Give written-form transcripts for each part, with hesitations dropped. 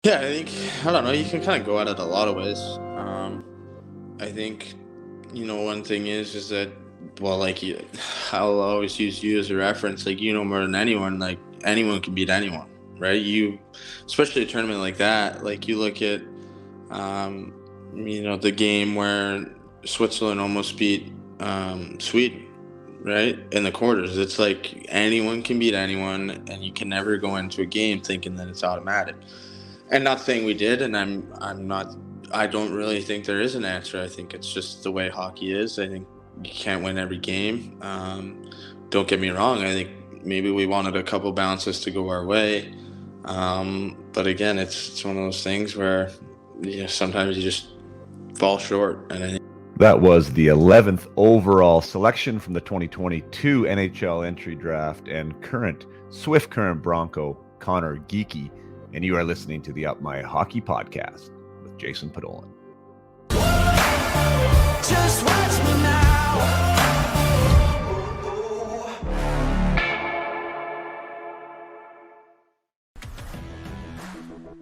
Yeah, I don't know, you can kind of go at it a lot of ways. I think, one thing is that, well, like, I'll always use you as a reference, like, more than anyone, like, anyone can beat anyone, right? Especially a tournament like that, like, you look at, um, the game where Switzerland almost beat Sweden, right? In the quarters. It's like anyone can beat anyone, and you can never go into a game thinking that it's automatic. And not saying we did, and I'm not. I don't really think there is an answer. I think it's just the way hockey is. I think you can't win every game. Don't get me wrong. I think maybe we wanted a couple bounces to go our way, but again, it's one of those things where sometimes you just fall short. And I think that was the 11th overall selection from the 2022 NHL entry draft and current Swift Current Bronco, Conor Geekie, and you are listening to the Up My Hockey podcast with Jason Podolin. Just watch me now.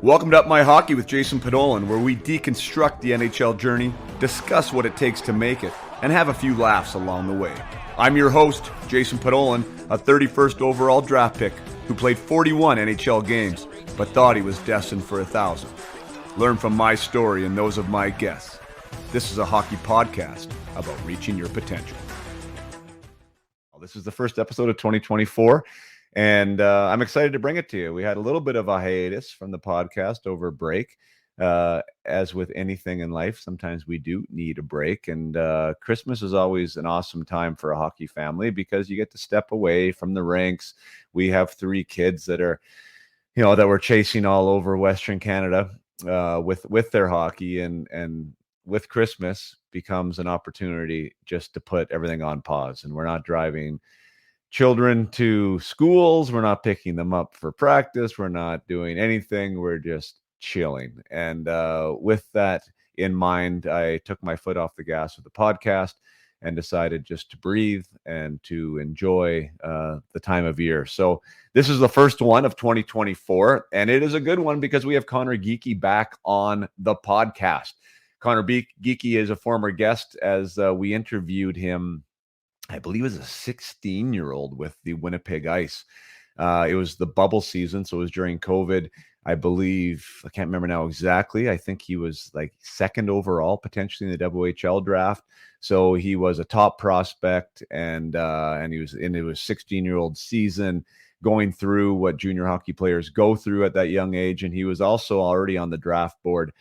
Welcome to Up My Hockey with Jason Podolin, where we deconstruct the NHL journey, discuss what it takes to make it, and have a few laughs along the way. I'm your host, Jason Podolin, a 31st overall draft pick who played 41 NHL games, but thought he was destined for 1,000. Learn from my story and those of my guests. This is a hockey podcast about reaching your potential. This is the first episode of 2024. And I'm excited to bring it to you. We had a little bit of a hiatus from the podcast over break. As with anything in life, sometimes we do need a break. And Christmas is always an awesome time for a hockey family because you get to step away from the ranks. We have 3 kids that are, that we're chasing all over Western Canada with their hockey. And with Christmas becomes an opportunity just to put everything on pause. And we're not driving children to schools. We're not picking them up for practice. We're not doing anything. We're just chilling. And with that in mind, I took my foot off the gas with the podcast and decided just to breathe and to enjoy the time of year. So this is the first one of 2024, and it is a good one because we have Conor Geekie back on the podcast. Conor Geekie is a former guest as we interviewed him, I believe, as a 16-year-old with the Winnipeg Ice. It was the bubble season, so it was during COVID. I believe, I can't remember now exactly. I think he was like 2nd overall, potentially in the WHL draft. So he was a top prospect, and he was into his 16-year-old season, going through what junior hockey players go through at that young age. And he was also already on the draft board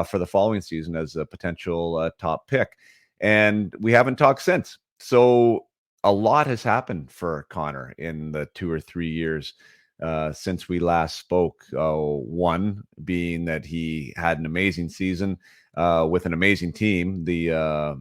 for the following season as a potential top pick. And we haven't talked since. So a lot has happened for Conor in the 2 or 3 years since we last spoke. One being that he had an amazing season with an amazing team, the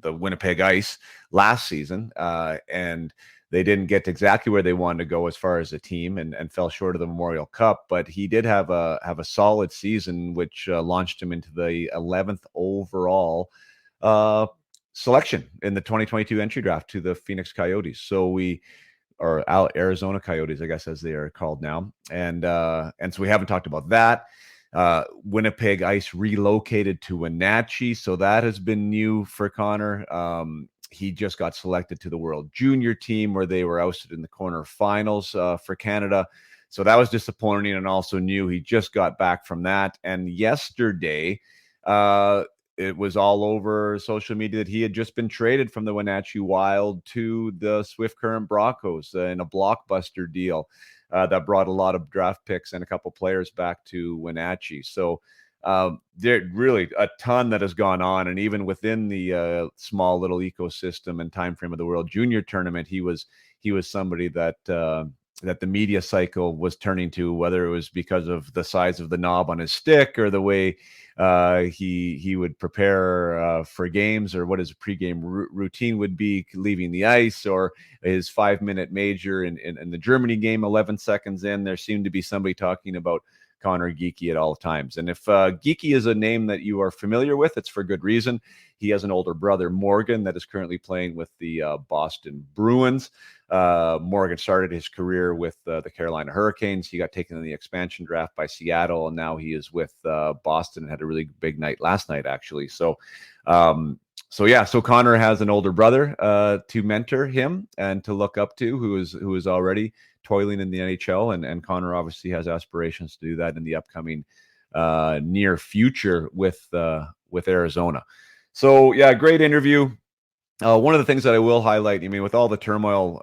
Winnipeg Ice last season, and they didn't get exactly where they wanted to go as far as a team, and fell short of the Memorial Cup. But he did have a solid season, which launched him into the 11th overall selection in the 2022 entry draft to the Phoenix Coyotes. So Arizona Coyotes, I guess, as they are called now. And so we haven't talked about that. Winnipeg Ice relocated to Wenatchee. So that has been new for Conor. He just got selected to the World Junior team where they were ousted in the quarterfinals for Canada. So that was disappointing, and also new. He just got back from that. And yesterday, it was all over social media that he had just been traded from the Wenatchee Wild to the Swift Current Broncos in a blockbuster deal that brought a lot of draft picks and a couple players back to Wenatchee. So there's really a ton that has gone on. And even within the small little ecosystem and time frame of the World Junior Tournament, he was somebody that the media cycle was turning to, whether it was because of the size of the knob on his stick or the way he would prepare for games, or what his pregame routine would be leaving the ice, or his 5-minute major in the Germany game 11 seconds in. There seemed to be somebody talking about Conor Geekie at all times. And if Geekie is a name that you are familiar with, it's for good reason. He has an older brother, Morgan, that is currently playing with the Boston Bruins. Morgan started his career with the Carolina Hurricanes. He got taken in the expansion draft by Seattle, and now he is with Boston and had a really big night last night, actually. So Conor has an older brother to mentor him and to look up to, who is already toiling in the NHL, and Conor obviously has aspirations to do that in the upcoming near future with Arizona. So yeah, great interview. One of the things that I will highlight, I mean, with all the turmoil,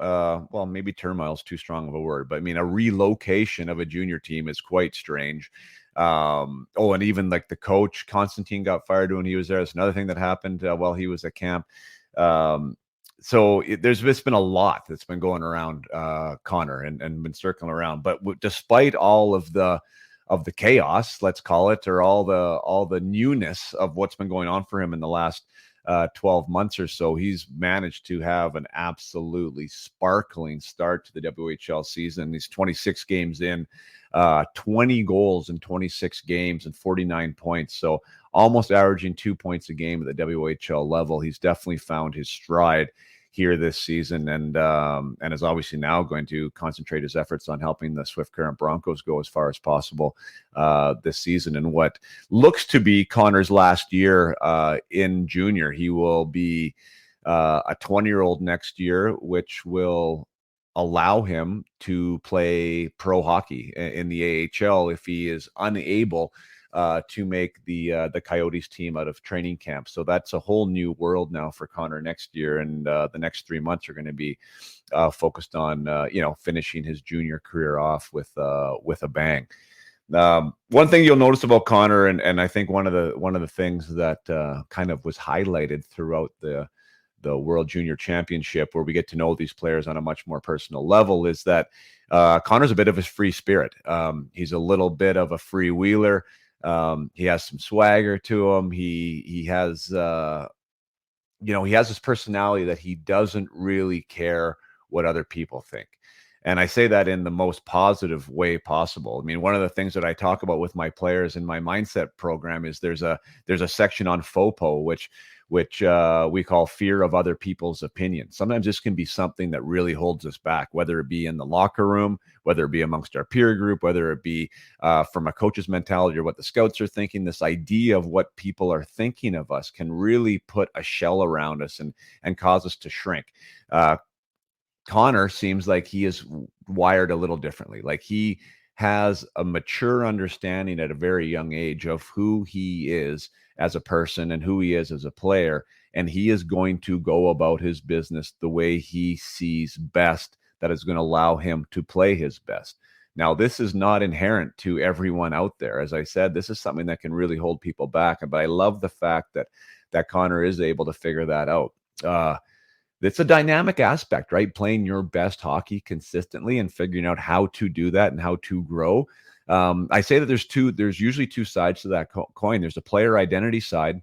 well, maybe turmoil is too strong of a word, but I mean, a relocation of a junior team is quite strange. And even like the coach, Constantine, got fired when he was there. That's another thing that happened while he was at camp. There's just been a lot that's been going around Conor and been circling around. But despite all of the chaos, let's call it, or all the newness of what's been going on for him in the last 12 months or so, he's managed to have an absolutely sparkling start to the WHL season. He's 26 games in, 20 goals in 26 games and 49 points. So almost averaging 2 points a game at the WHL level. He's definitely found his stride here this season, and is obviously now going to concentrate his efforts on helping the Swift Current Broncos go as far as possible this season. And what looks to be Conor's last year in junior, he will be a 20-year-old next year, which will allow him to play pro hockey in the AHL if he is unable to make the Coyotes team out of training camp. So that's a whole new world now for Conor next year, and the next 3 months are going to be focused on finishing his junior career off with a bang. One thing you'll notice about Conor, and I think one of the things that kind of was highlighted throughout the World Junior Championship, where we get to know these players on a much more personal level, is that Conor's a bit of a free spirit. He's a little bit of a freewheeler. He has some swagger to him. He has he has this personality that he doesn't really care what other people think. And I say that in the most positive way possible. I mean, one of the things that I talk about with my players in my mindset program is there's a section on FOPO, which we call fear of other people's opinion. Sometimes this can be something that really holds us back, whether it be in the locker room, whether it be amongst our peer group, whether it be from a coach's mentality or what the scouts are thinking. This idea of what people are thinking of us can really put a shell around us and cause us to shrink. Conor seems like he is wired a little differently. Like he has a mature understanding at a very young age of who he is as a person and who he is as a player. And he is going to go about his business the way he sees best, that is going to allow him to play his best. Now, this is not inherent to everyone out there. As I said, this is something that can really hold people back. But I love the fact that Conor is able to figure that out. It's a dynamic aspect, right? Playing your best hockey consistently and figuring out how to do that and how to grow. I say that there's usually two sides to that coin. There's a player identity side,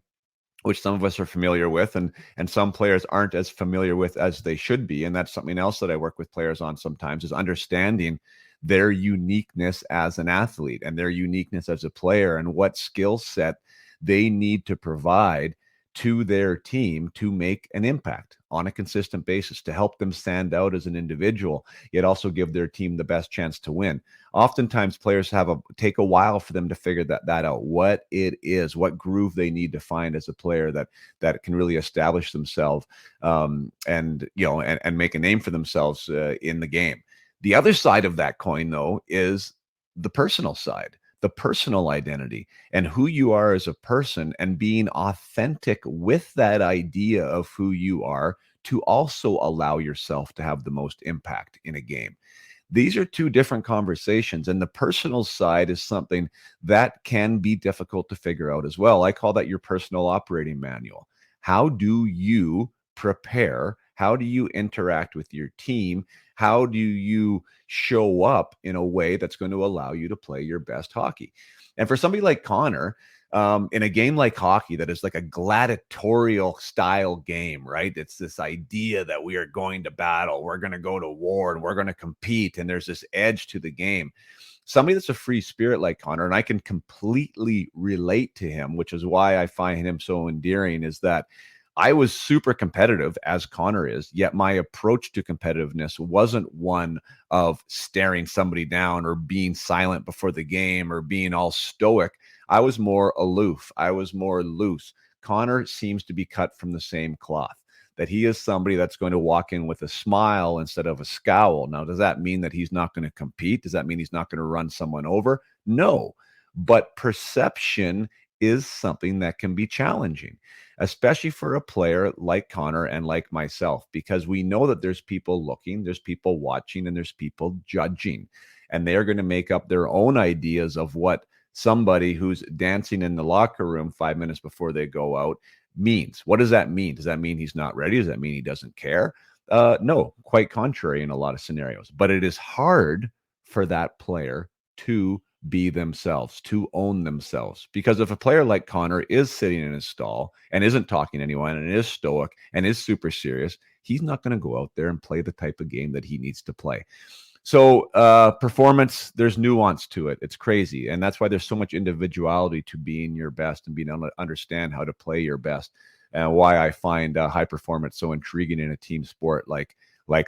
which some of us are familiar with, and some players aren't as familiar with as they should be. And that's something else that I work with players on sometimes, is understanding their uniqueness as an athlete and their uniqueness as a player and what skill set they need to provide to their team to make an impact on a consistent basis, to help them stand out as an individual, yet also give their team the best chance to win. Oftentimes players take a while for them to figure that out, what it is, what groove they need to find as a player that can really establish themselves and make a name for themselves in the game. The other side of that coin, though, is the personal side, the personal identity, and who you are as a person, and being authentic with that idea of who you are to also allow yourself to have the most impact in a game. These are two different conversations, and the personal side is something that can be difficult to figure out as well. I call that your personal operating manual. How do you prepare? How do you interact with your team? How do you show up in a way that's going to allow you to play your best hockey? And for somebody like Conor, in a game like hockey that is like a gladiatorial style game, right? It's this idea that we are going to battle, we're going to go to war, and we're going to compete, and there's this edge to the game. somebody that's a free spirit like Conor, and I can completely relate to him, which is why I find him so endearing, is that I was super competitive, as Conor is, yet my approach to competitiveness wasn't one of staring somebody down or being silent before the game or being all stoic. I was more aloof. I was more loose. Conor seems to be cut from the same cloth, that he is somebody that's going to walk in with a smile instead of a scowl. Now, does that mean that he's not going to compete? Does that mean he's not going to run someone over? No. But perception is something that can be challenging, especially for a player like Conor and like myself, because we know that there's people looking, there's people watching, and there's people judging. And they are going to make up their own ideas of what somebody who's dancing in the locker room 5 minutes before they go out means. What does that mean? Does that mean he's not ready? Does that mean he doesn't care? No, quite contrary in a lot of scenarios. But it is hard for that player to be themselves, to own themselves. Because if a player like Conor is sitting in his stall and isn't talking to anyone and is stoic and is super serious, he's not going to go out there and play the type of game that he needs to play. So performance, there's nuance to it. It's crazy. And that's why there's so much individuality to being your best and being able to understand how to play your best. And why I find high performance so intriguing in a team sport like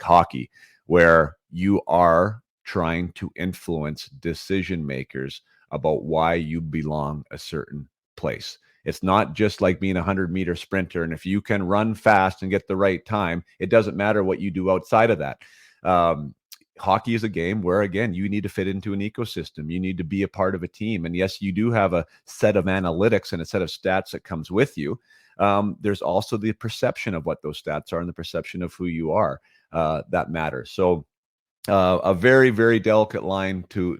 hockey, where you are trying to influence decision makers about why you belong a certain place. It's not just like being a 100-meter sprinter. And if you can run fast and get the right time, it doesn't matter what you do outside of that. Hockey is a game where, again, you need to fit into an ecosystem. You need to be a part of a team. And yes, you do have a set of analytics and a set of stats that comes with you. There's also the perception of what those stats are and the perception of who you are that matters. So a very, very delicate line to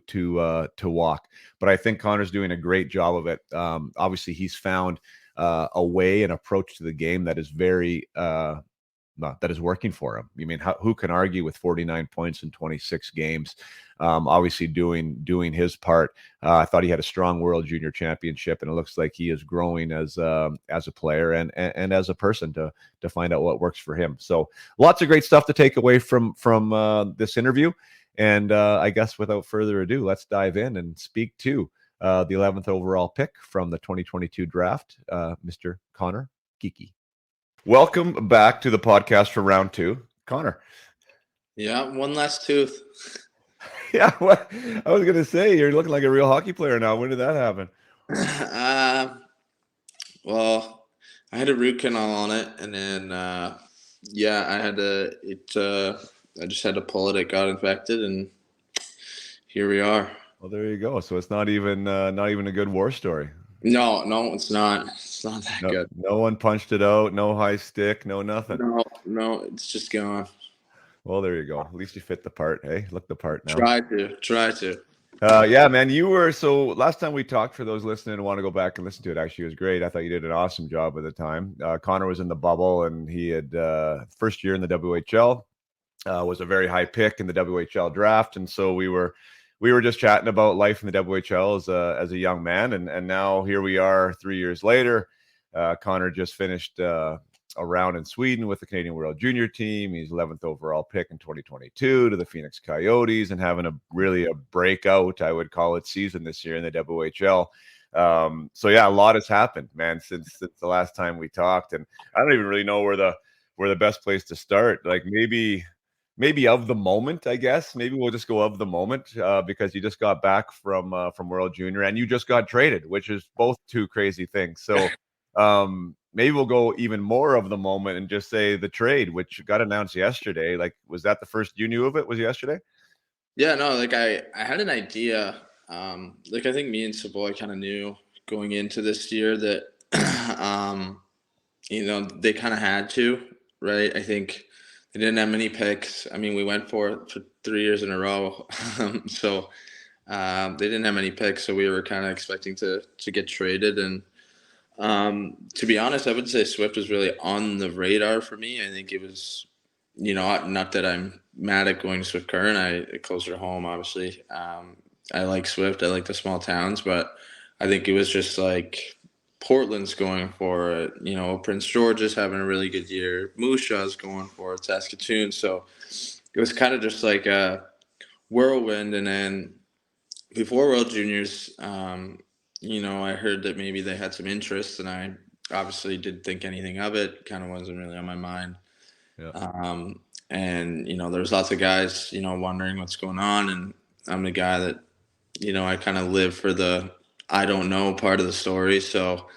walk. But I think Conor's doing a great job of it. Obviously, he's found a way, an approach to the game that is very that is working for him. I mean, who can argue with 49 points in 26 games? Obviously doing his part. I thought he had a strong World Junior Championship, and it looks like he is growing as a player and as a person to find out what works for him. So lots of great stuff to take away from this interview. And I guess without further ado, let's dive in and speak to the 11th overall pick from the 2022 draft, Mr. Conor Geekie. Welcome back to the podcast for round two, Conor. Yeah, one last tooth. Yeah, what I was gonna say, you're looking like a real hockey player now. When did that happen? Well, I had a root canal on it, and then yeah, I just had to pull it. It got infected, and here we are. Well, there you go. So it's not even a good war story. No, it's not. It's not that good. No one punched it out. No high stick. No nothing. No, it's just gone. Well, there you go. At least you fit the part. Hey, look the part now. Try to. Yeah, man. You were so last time we talked. For those listening and want to go back and listen to it, actually, it was great. I thought you did an awesome job at the time. Conor was in the bubble, and he had first year in the WHL. Was a very high pick in the WHL draft, and so we were just chatting about life in the WHL as a young man, and now here we are 3 years later. Conor just finished a round in Sweden with the Canadian World Junior team. He's 11th overall pick in 2022 to the Phoenix Coyotes, and having a breakout, I would call it, season this year in the WHL. So yeah, a lot has happened, man, since the last time we talked, and I don't even really know where the best place to start. Like maybe of the moment, I guess. Maybe we'll just go of the moment because you just got back from World Junior and you just got traded, which is both two crazy things. So maybe we'll go even more of the moment and just say the trade, which got announced yesterday. Like, was that the first you knew of it? Was yesterday? Yeah, no, like I had an idea. Like I think me and Savoy kind of knew going into this year that they kind of had to, right? I think they didn't have many picks. I mean, we went for it for 3 years in a row. So they didn't have many picks, so we were kind of expecting to get traded. And to be honest, I would say Swift was really on the radar for me. I think it was, not that I'm mad at going to Swift Current. Closer to home, obviously. I like Swift. I like the small towns, but I think it was just like Portland's going for it. Prince George is having a really good year. Moose Jaw's going for it. Saskatoon. So it was kind of just like a whirlwind. And then before World Juniors, I heard that maybe they had some interest, and I obviously didn't think anything of it. Kind of wasn't really on my mind. Yeah. And there was lots of guys, wondering what's going on, and I'm the guy that, I kind of live for the I don't know part of the story. So,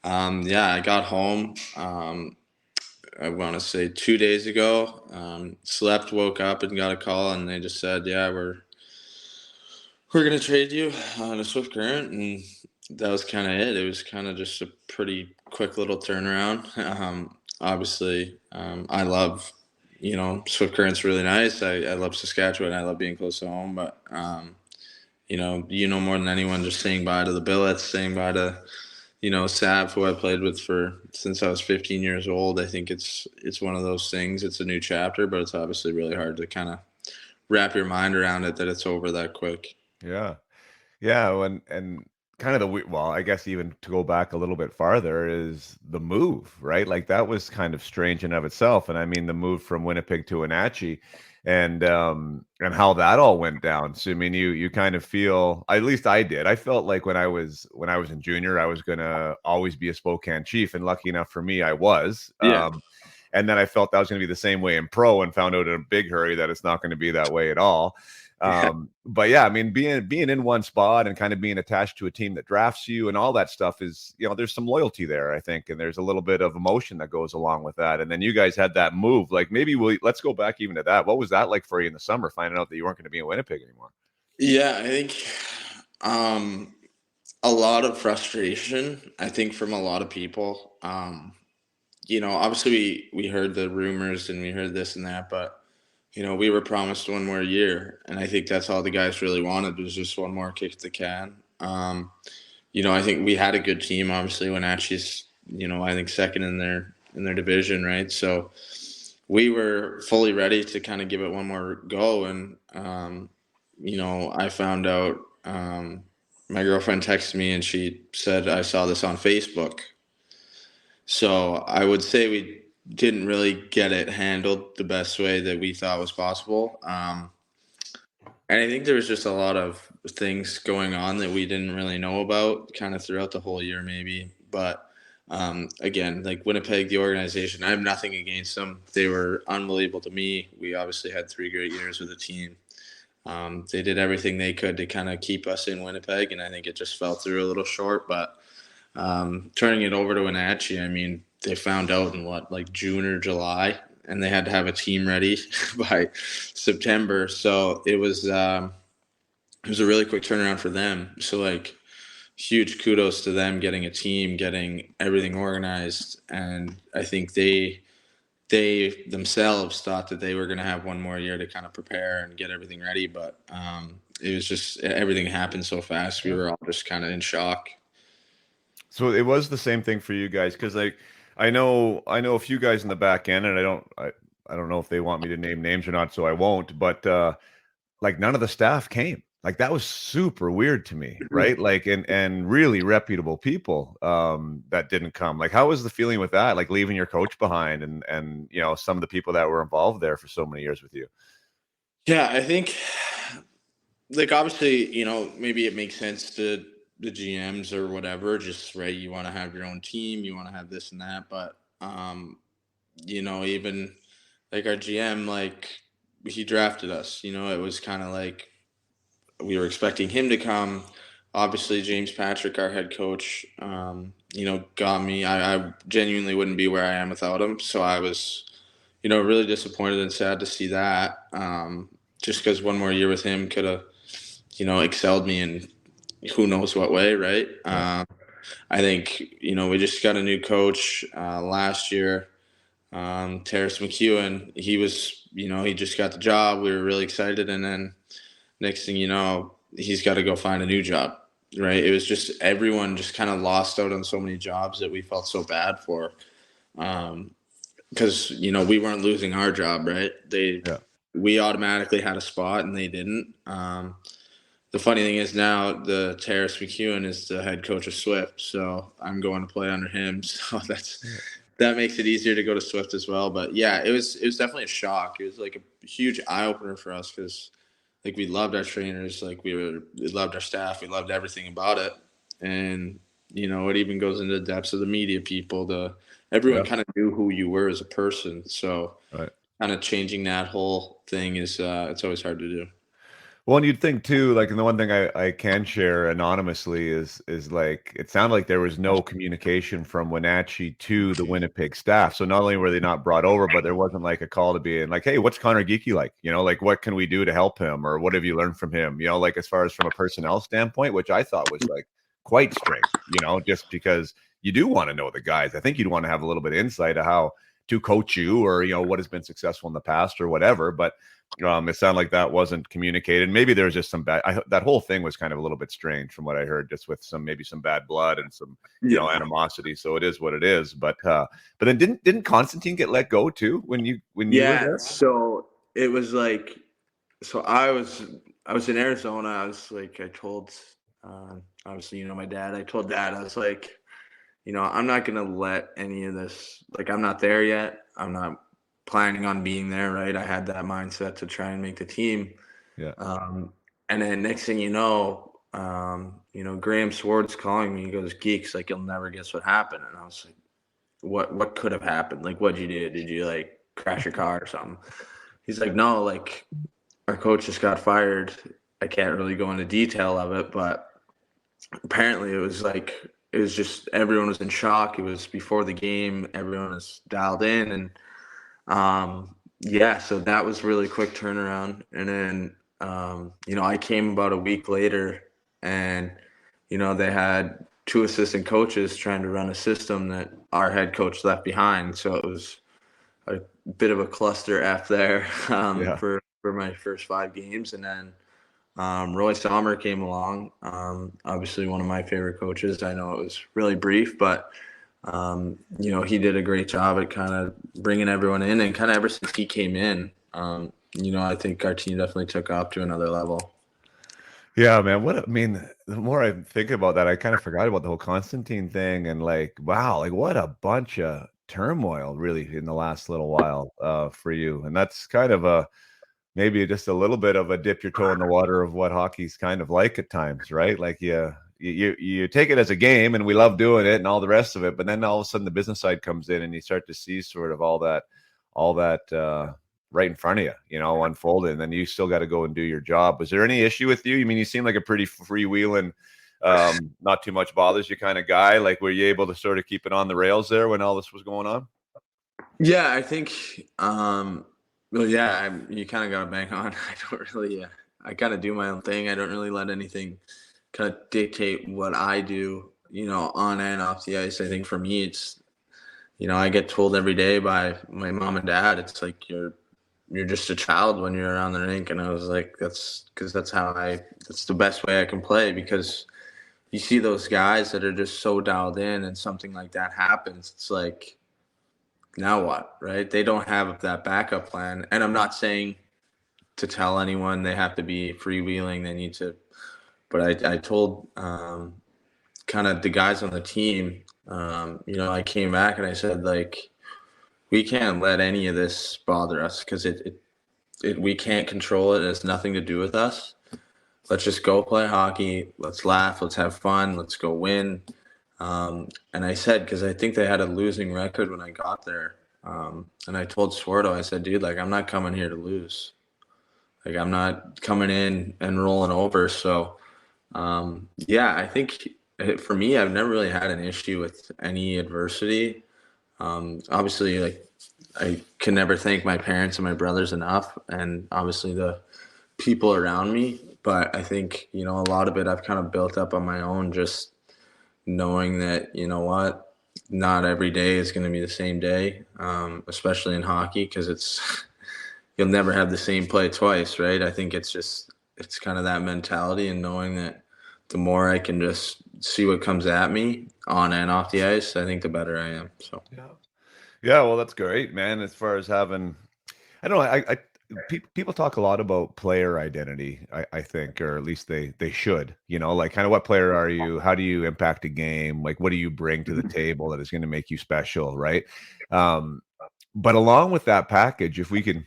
yeah, I got home. I want to say 2 days ago. Slept, woke up, and got a call, and they just said, "Yeah, we're gonna trade you on a Swift Current," and that was kind of it. It was kind of just a pretty quick little turnaround. Obviously, I love, Swift Current's really nice. I love Saskatchewan. I love being close to home, but more than anyone, just saying bye to the Billets, saying bye to Sav, who I played with for since I was 15 years old. I think it's one of those things. It's a new chapter, but it's obviously really hard to kind of wrap your mind around it that it's over that quick. Yeah. Yeah, and kind of well, I guess even to go back a little bit farther is the move, right? Like that was kind of strange in of itself. And I mean the move from Winnipeg to Wenatchee and how that all went down. So I mean you kind of feel, at least I did. I felt like when I was in junior, I was gonna always be a Spokane Chief, and lucky enough for me, I was. Yeah. And then I felt that was going to be the same way in pro, and found out in a big hurry that it's not going to be that way at all. But yeah, I mean, being in one spot and kind of being attached to a team that drafts you and all that stuff is, there's some loyalty there, I think, and there's a little bit of emotion that goes along with that. And then you guys had that move. Like maybe let's go back even to that. What was that like for you in the summer, finding out that you weren't going to be in Winnipeg anymore? Yeah, I think a lot of frustration, I think, from a lot of people. Obviously we heard the rumors and we heard this and that, but we were promised one more year, and I think that's all the guys really wanted was just one more kick at the can. I think we had a good team. Obviously, Wenatchee's, I think second in their division, right? So we were fully ready to kind of give it one more go, and I found out. My girlfriend texted me and she said I saw this on Facebook. So I would say we didn't really get it handled the best way that we thought was possible. And I think there was just a lot of things going on that we didn't really know about kind of throughout the whole year, maybe. But again, like Winnipeg, the organization, I have nothing against them. They were unbelievable to me. We obviously had 3 great years with the team. They did everything they could to kind of keep us in Winnipeg, and I think it just fell through a little short. But turning it over to Wenatchee, I mean, they found out in like June or July, and they had to have a team ready by September. So it was a really quick turnaround for them. So like huge kudos to them getting a team, getting everything organized, and I think they themselves thought that they were going to have one more year to kind of prepare and get everything ready, but it was just everything happened so fast. We were all just kind of in shock. So it was the same thing for you guys, because I know a few guys in the back end, and I don't know if they want me to name names or not, so I won't. But like none of the staff came. Like that was super weird to me, right? Like and really reputable people that didn't come. Like how was the feeling with that? Like leaving your coach behind and some of the people that were involved there for so many years with you. Yeah, I think like obviously, maybe it makes sense to the GMs or whatever, just right, you want to have your own team, you want to have this and that, but even like our GM, like he drafted us, it was kind of like we were expecting him to come. Obviously, James Patrick, our head coach, got me. I genuinely wouldn't be where I am without him. So I was, really disappointed and sad to see that. Just because one more year with him could have, excelled me in who knows what way, right? I think, we just got a new coach last year, Terrace McEwen. He was, he just got the job. We were really excited. And then next thing you know, he's got to go find a new job, right? It was just everyone just kind of lost out on so many jobs that we felt so bad for. Because, we weren't losing our job, right? We automatically had a spot and they didn't. The funny thing is now the Terrace McEwen is the head coach of Swift, so I'm going to play under him. So that makes it easier to go to Swift as well. But yeah, it was definitely a shock. It was like a huge eye opener for us because like we loved our trainers, like we loved our staff, we loved everything about it, and it even goes into the depths of the media people. Everyone Yeah. kind of knew who you were as a person, so Right. kind of changing that whole thing is it's always hard to do. Well, and you'd think too, like, and the one thing I can share anonymously is like it sounded like there was no communication from Wenatchee to the Winnipeg staff. So not only were they not brought over, but there wasn't like a call to be in like, hey, what's Conor Geekie like? Like what can we do to help him, or what have you learned from him? Like as far as from a personnel standpoint, which I thought was like quite strange. Just because you do want to know the guys. I think you'd want to have a little bit of insight of how to coach you, or what has been successful in the past or whatever, but. It sounded like that wasn't communicated. Maybe there was just some bad. That whole thing was kind of a little bit strange from what I heard, just with maybe some bad blood and some animosity. So it is what it is. But then didn't Constantine get let go too when you were there? So it was like, so I was in Arizona. I was like, I told obviously my dad. I told Dad, I was like, I'm not gonna let any of this. Like, I'm not there yet. I'm not planning on being there, right? I had that mindset to try and make the team. Yeah. And then next thing Graham Sward's calling me. He goes, Geeks, like, you'll never guess what happened. And I was like, what could have happened? Like, what'd you do? Did you like crash your car or something? He's like, no, like our coach just got fired. I can't really go into detail of it, but apparently it was just everyone was in shock. It was before the game. Everyone was dialed in, and so that was really quick turnaround. And then, I came about a week later, and, they had two assistant coaches trying to run a system that our head coach left behind. So it was a bit of a cluster F there for my first 5 games. And then Roy Sommer came along, obviously one of my favorite coaches. I know it was really brief, but he did a great job at kind of bringing everyone in, and kind of ever since he came in, I think our team definitely took off to another level. Yeah, man. The more I think about that, I kind of forgot about the whole Constantine thing, and like, wow, like what a bunch of turmoil really in the last little while for you. And that's kind of maybe just a little bit of a dip your toe in the water of what hockey's kind of like at times, right? Like you take it as a game, and we love doing it and all the rest of it, but then all of a sudden the business side comes in, and you start to see sort of all that right in front of you, unfolded, and then you still got to go and do your job. Was there any issue with you? I mean, you seem like a pretty freewheeling, not too much bothers you kind of guy. Like, were you able to sort of keep it on the rails there when all this was going on? Yeah, I think, you kind of got to bang on. I don't really, I kind of do my own thing. I don't really let anything kind of dictate what I do, on and off the ice. I think for me, it's, I get told every day by my mom and dad, it's like, you're just a child when you're around the rink. And I was like, that's the best way I can play, because you see those guys that are just so dialed in, and something like that happens. It's like, now what, right? They don't have that backup plan. And I'm not saying to tell anyone they have to be freewheeling. They need to, but I told kind of the guys on the team, I came back and I said, like, we can't let any of this bother us, because we can't control it. It has nothing to do with us. Let's just go play hockey. Let's laugh. Let's have fun. Let's go win. And I said, because I think they had a losing record when I got there. And I told Swarto, I said, dude, like, I'm not coming here to lose. Like, I'm not coming in and rolling over. So, I think for me, I've never really had an issue with any adversity. Obviously, like, I can never thank my parents and my brothers enough, and obviously the people around me. But I think, a lot of it I've kind of built up on my own, just knowing that, not every day is going to be the same day, especially in hockey, because you'll never have the same play twice, right? I think it's kind of that mentality, and knowing that the more I can just see what comes at me on and off the ice, I think the better I am. So yeah, well, that's great, man. As far as having, I don't know, people talk a lot about player identity, I think, or at least they should, like, kind of, what player are you? How do you impact a game? Like, what do you bring to the table that is going to make you special, right? But along with that package, if we can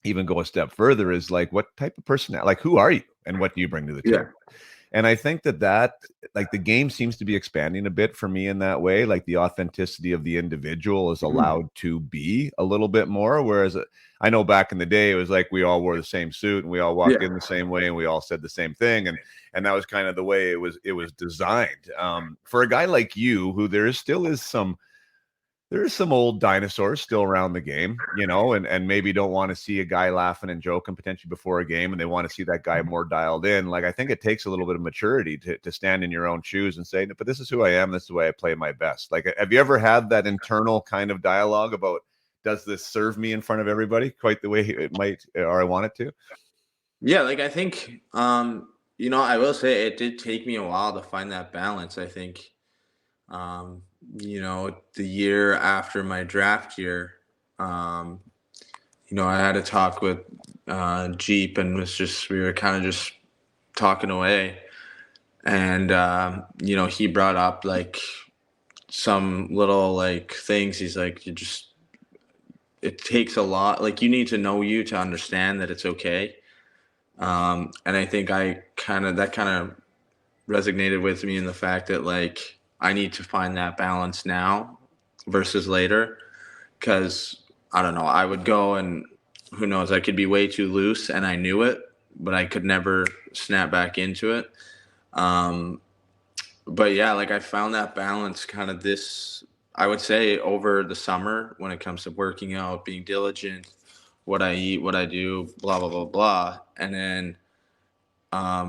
even go a step further is like, what type of person, like, who are you and what do you bring to the Yeah. table? And I think that like the game seems to be expanding a bit for me in that way. Like the authenticity of the individual is Mhm. allowed to be a little bit more. Whereas I know back in the day, it was like we all wore the same suit and we all walked Yeah. in the same way and we all said the same thing. And that was kind of the way it was designed. For a guy like you, who there's some old dinosaurs still around the game, and maybe don't want to see a guy laughing and joking potentially before a game, and they want to see that guy more dialed in. Like, I think it takes a little bit of maturity to stand in your own shoes and say, but this is who I am. This is the way I play my best. Like, have you ever had that internal kind of dialogue about, does this serve me in front of everybody quite the way it might, or I want it to? Yeah, like I think I will say it did take me a while to find that balance. I think um, the year after my draft year, um, I had a talk with Jeep and we were kind of just talking away. And, he brought up like some little like things. He's like, it takes a lot. Like, you need to know you to understand that it's okay. And I think that kind of resonated with me in the fact that like I need to find that balance now versus later. Cause I don't know, I would go and who knows, I could be way too loose and I knew it, but I could never snap back into it. Um, but yeah, like I found that balance kind of I would say over the summer when it comes to working out, being diligent, what I eat, what I do, blah, blah, blah, blah. And then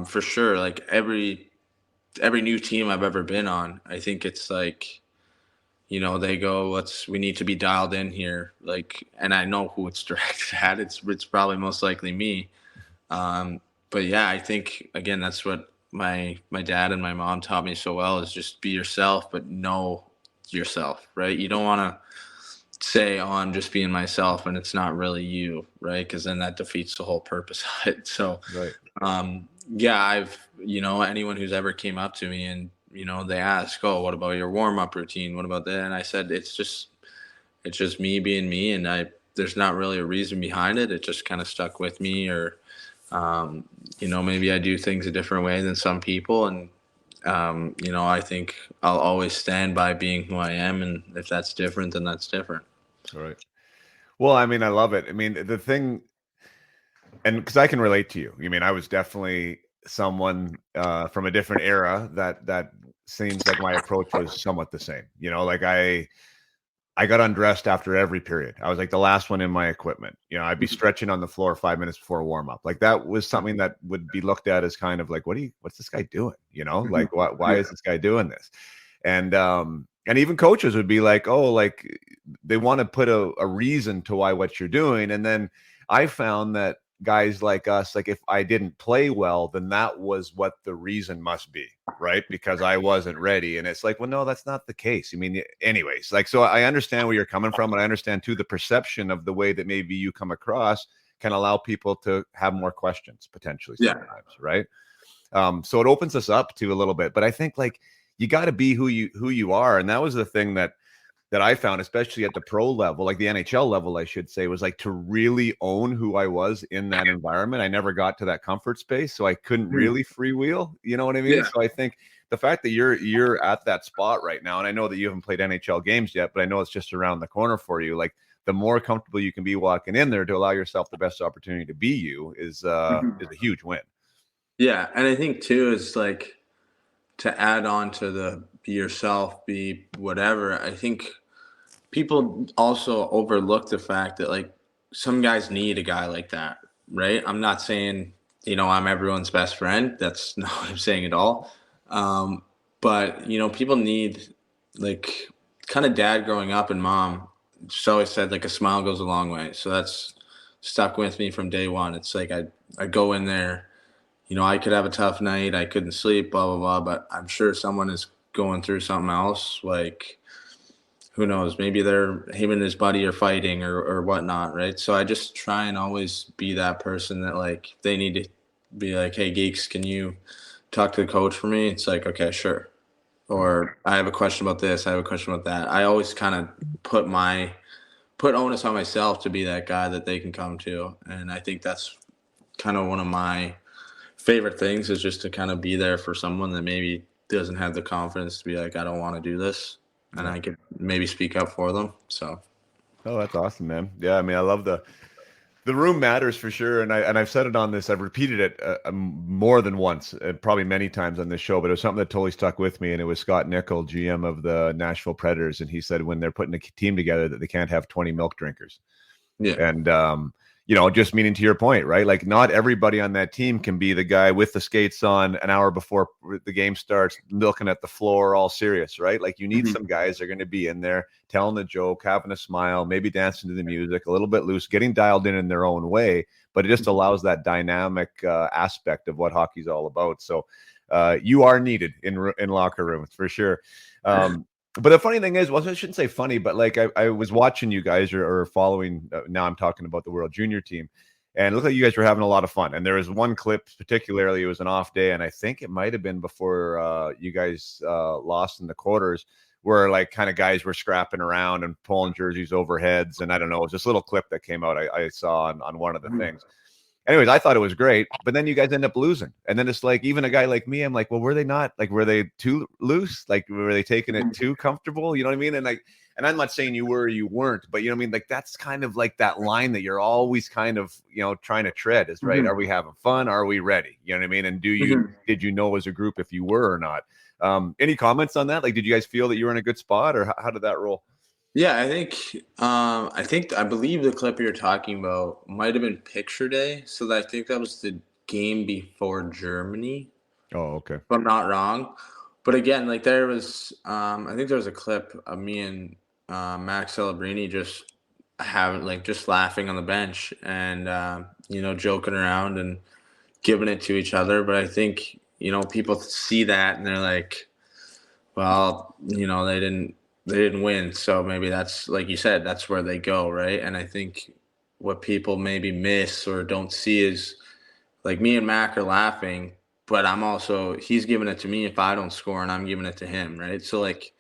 for sure, like every new team I've ever been on, I think it's like, they go, we need to be dialed in here. Like, and I know who it's directed at. It's probably most likely me. Um, but yeah, I think again, that's what my dad and my mom taught me so well is just be yourself, but know yourself, right? You don't want to say, oh, I'm just being myself and it's not really you, right? Because then that defeats the whole purpose of it. So Right. yeah, anyone who's ever came up to me and, they ask, oh, what about your warm up routine? What about that? And I said, it's just me being me. And there's not really a reason behind it. It just kind of stuck with me or, maybe I do things a different way than some people. And, I think I'll always stand by being who I am. And if that's different, then that's different. All right. Well, I mean, I love it. I mean, the thing, and because I can relate to you. I mean, I was definitely someone from a different era that seems like my approach was somewhat the same. Like I got undressed after every period. I was like the last one in my equipment. I'd be stretching on the floor 5 minutes before warm up. Like that was something that would be looked at as kind of like, what's this guy doing? Like why Yeah. is this guy doing this? And even coaches would be like, oh, like they want to put a reason to why what you're doing. And then I found that guys like us, like if I didn't play well, then that was what the reason must be, right? Because I wasn't ready. And it's like, well, no, that's not the case. I mean, anyways, like, so I understand where you're coming from. And I understand too, the perception of the way that maybe you come across can allow people to have more questions potentially Yeah. sometimes, right? So it opens us up to a little bit, but I think like you got to be who you are. And that was the thing that I found, especially at the pro level, like the NHL level, I should say, was like to really own who I was in that environment. I never got to that comfort space, so I couldn't really freewheel. You know what I mean? Yeah. So I think the fact that you're at that spot right now, and I know that you haven't played NHL games yet, but I know it's just around the corner for you. Like the more comfortable you can be walking in there to allow yourself the best opportunity to be you is a huge win. Yeah. And I think too, is like to add on to the be yourself, be whatever. I think people also overlook the fact that like some guys need a guy like that, right? I'm not saying, I'm everyone's best friend. That's not what I'm saying at all. But, people need like kind of dad growing up and mom just always said like a smile goes a long way. So that's stuck with me from day one. It's like I go in there, I could have a tough night. I couldn't sleep, blah, blah, blah. But I'm sure someone is going through something else. Like, who knows? Maybe him and his buddy are fighting or whatnot, right? So I just try and always be that person that like they need to be like, hey, geeks, can you talk to the coach for me? It's like, okay, sure. Or I have a question about this. I have a question about that. I always kind of put my put onus on myself to be that guy that they can come to. And I think that's kind of one of my favorite things, is just to kind of be there for someone that maybe doesn't have the confidence to be like, I don't want to do this. And Yeah. I could maybe speak up for them. So, Oh, that's awesome, man. Yeah, I mean, I love the room matters for sure, and I've said it on this. I've repeated it more than once, probably many times on this show. But it was something that totally stuck with me, and it was Scott Nickel, GM of the Nashville Predators, and he said when they're putting a team together that they can't have 20 milk drinkers. yeah. And just meaning to your point, right? Like not everybody on that team can be the guy with the skates on an hour before the game starts, looking at the floor, all serious, right? Like you need some guys that are going to be in there telling a joke, having a smile, maybe dancing to the music, a little bit loose, getting dialed in their own way. But it just allows that dynamic aspect of what hockey's all about. So you are needed in locker rooms for sure. But the funny thing is, well, I shouldn't say funny, but like I was watching you guys or following. Now I'm talking about the World Junior team, and it looked like you guys were having a lot of fun. And there was one clip, particularly, it was an off day, and I think it might have been before you guys lost in the quarters, where like kind of guys were scrapping around and pulling jerseys over heads, and I don't know, it was this little clip that came out I saw on one of the things. Anyways, I thought it was great, but then you guys end up losing. And then it's like, even a guy like me, I'm like, well, were they not like, were they too loose? Like, were they taking it too comfortable? You know what I mean? And like, and I'm not saying you were or you weren't, but you know what I mean? Like, that's kind of like that line that you're always kind of, trying to tread is right. Are we having fun? Are we ready? You know what I mean? And did you know as a group if you were or not? Any comments on that? Like, did you guys feel that you were in a good spot, or how did that roll? Yeah, I believe the clip you're talking about might have been picture day. So I think that was the game before Germany, Oh, okay. if I'm not wrong. But again, like there was, I think there was a clip of me and Max Celebrini just laughing on the bench and joking around and giving it to each other. But I think people see that and they're like, well, they didn't win, so maybe that's, like you said, that's where they go, right? And I think what people maybe miss or don't see is, like, me and Mac are laughing, but he's giving it to me if I don't score, and I'm giving it to him, right? So like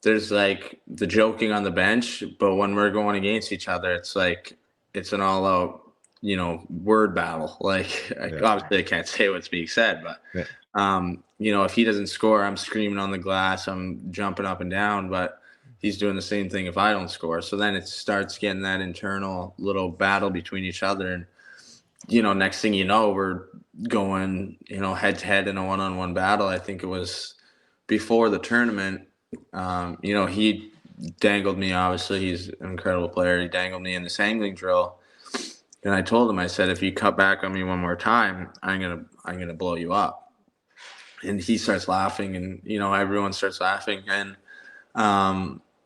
there's like the joking on the bench, but when we're going against each other, it's like it's an all out, word battle. Like, obviously I can't say what's being said, but Yeah. if he doesn't score, I'm screaming on the glass, I'm jumping up and down, but he's doing the same thing if I don't score. So then it starts getting that internal little battle between each other. And, next thing you know, we're going, head to head in a one-on-one battle. I think it was before the tournament. He dangled me, obviously. He's an incredible player. He dangled me in this angling drill. And I told him, I said, if you cut back on me one more time, I'm gonna blow you up. And he starts laughing, and everyone starts laughing, and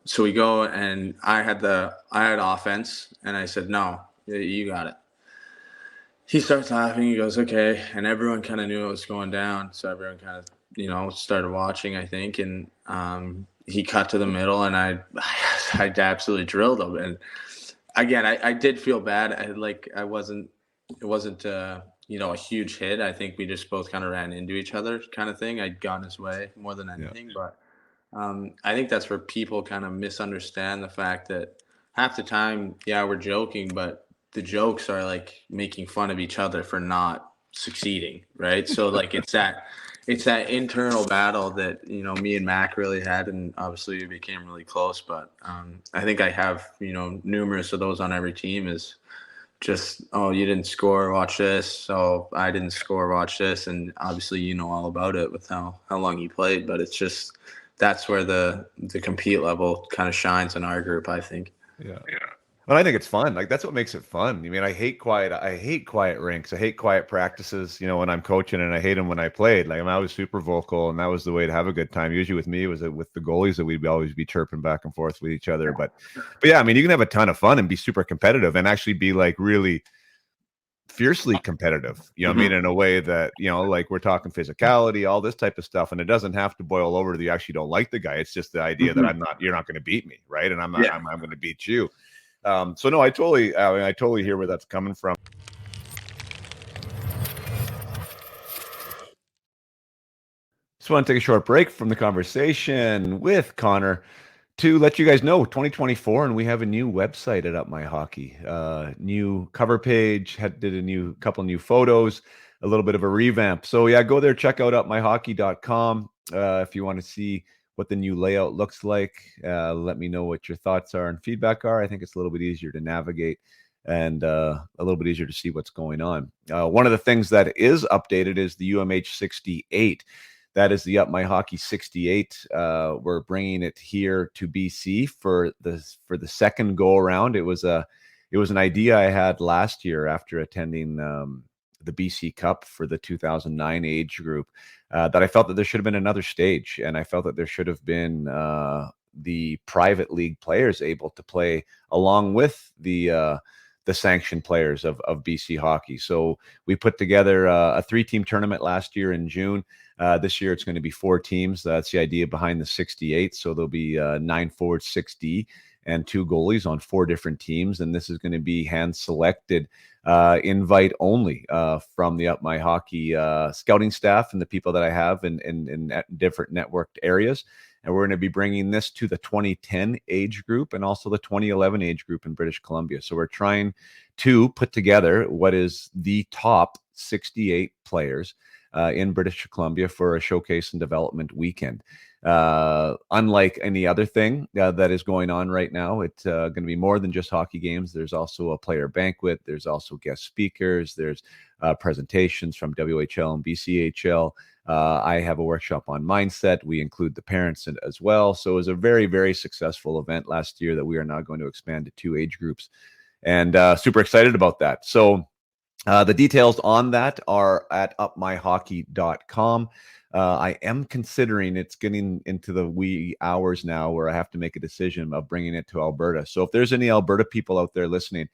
so we go, and I had offense, and I said, no, you got it. He starts laughing. He goes, okay, and everyone kind of knew it was going down, so everyone kind of started watching, I think, and he cut to the middle, and I absolutely drilled him. And again, I did feel bad. It wasn't a huge hit. I think we just both kind of ran into each other, kind of thing. I'd gone his way more than anything. But I think that's where people kind of misunderstand the fact that half the time, yeah, we're joking, but the jokes are like making fun of each other for not succeeding, right? So like it's that internal battle that me and Mac really had, and obviously we became really close. But I think I have numerous of those on every team. Is just, oh, you didn't score, watch this. So I didn't score, watch this. And obviously all about it with how long you played. But it's just, that's where the compete level kind of shines in our group, I think. Yeah. Well, I think it's fun. Like that's what makes it fun. I mean, I hate quiet rinks. I hate quiet practices, when I'm coaching, and I hate them when I played. Like I was super vocal, and that was the way to have a good time. Usually with me, it was with the goalies that we'd always be chirping back and forth with each other. But yeah, I mean, you can have a ton of fun and be super competitive and actually be like really fiercely competitive, what I mean, in a way that, like we're talking physicality, all this type of stuff. And it doesn't have to boil over to you actually don't like the guy. It's just the idea that you're not going to beat me. Right. And I'm going to beat you. So no, I totally hear where that's coming from. Just want to take a short break from the conversation with Conor to let you guys know 2024, and we have a new website at Up My Hockey. New cover page, did a couple new photos, a little bit of a revamp. So yeah, go there, check out upmyhockey.com if you want to see what the new layout looks like. Let me know what your thoughts are and feedback are. I think it's a little bit easier to navigate and a little bit easier to see what's going on. One of the things that is updated is the UMH 68. That is the Up My Hockey 68. We're bringing it here to BC for the second go around. It was an idea I had last year after attending the BC Cup for the 2009 age group, that I felt that there should have been another stage, and I felt that there should have been the private league players able to play along with the sanctioned players of BC hockey. So we put together a 3-team tournament last year in June. This year it's going to be 4 teams. That's the idea behind the 68. So there'll be 9 forwards, 6D, and 2 goalies on 4 different teams. And this is going to be hand selected, invite only from the Up My Hockey scouting staff and the people that I have in different networked areas. And we're going to be bringing this to the 2010 age group and also the 2011 age group in British Columbia. So we're trying to put together what is the top 68 players in British Columbia for a showcase and development weekend. Unlike any other thing that is going on right now, it's going to be more than just hockey games. There's also a player banquet. There's also guest speakers. There's presentations from WHL and BCHL. I have a workshop on mindset. We include the parents as well. So it was a very, very successful event last year that we are now going to expand to 2 age groups, and super excited about that. So the details on that are at upmyhockey.com. I am considering, it's getting into the wee hours now where I have to make a decision of bringing it to Alberta. So if there's any Alberta people out there listening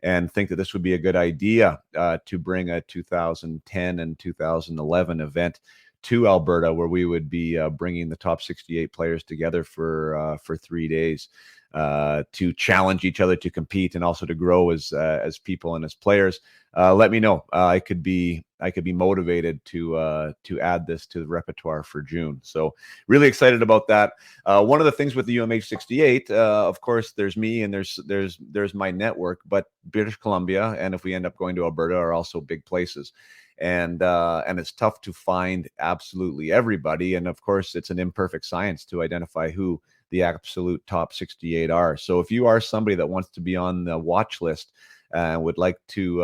and think that this would be a good idea to bring a 2010 and 2011 event to Alberta, where we would be bringing the top 68 players together for 3 days to challenge each other, to compete, and also to grow as people and as players. Let me know. I could be motivated to add this to the repertoire for June. So really excited about that. One of the things with the UMH 68, of course, there's me and there's my network, but British Columbia, and if we end up going to Alberta, are also big places. And it's tough to find absolutely everybody. And of course, it's an imperfect science to identify who the absolute top 68 are. So if you are somebody that wants to be on the watch list and would like to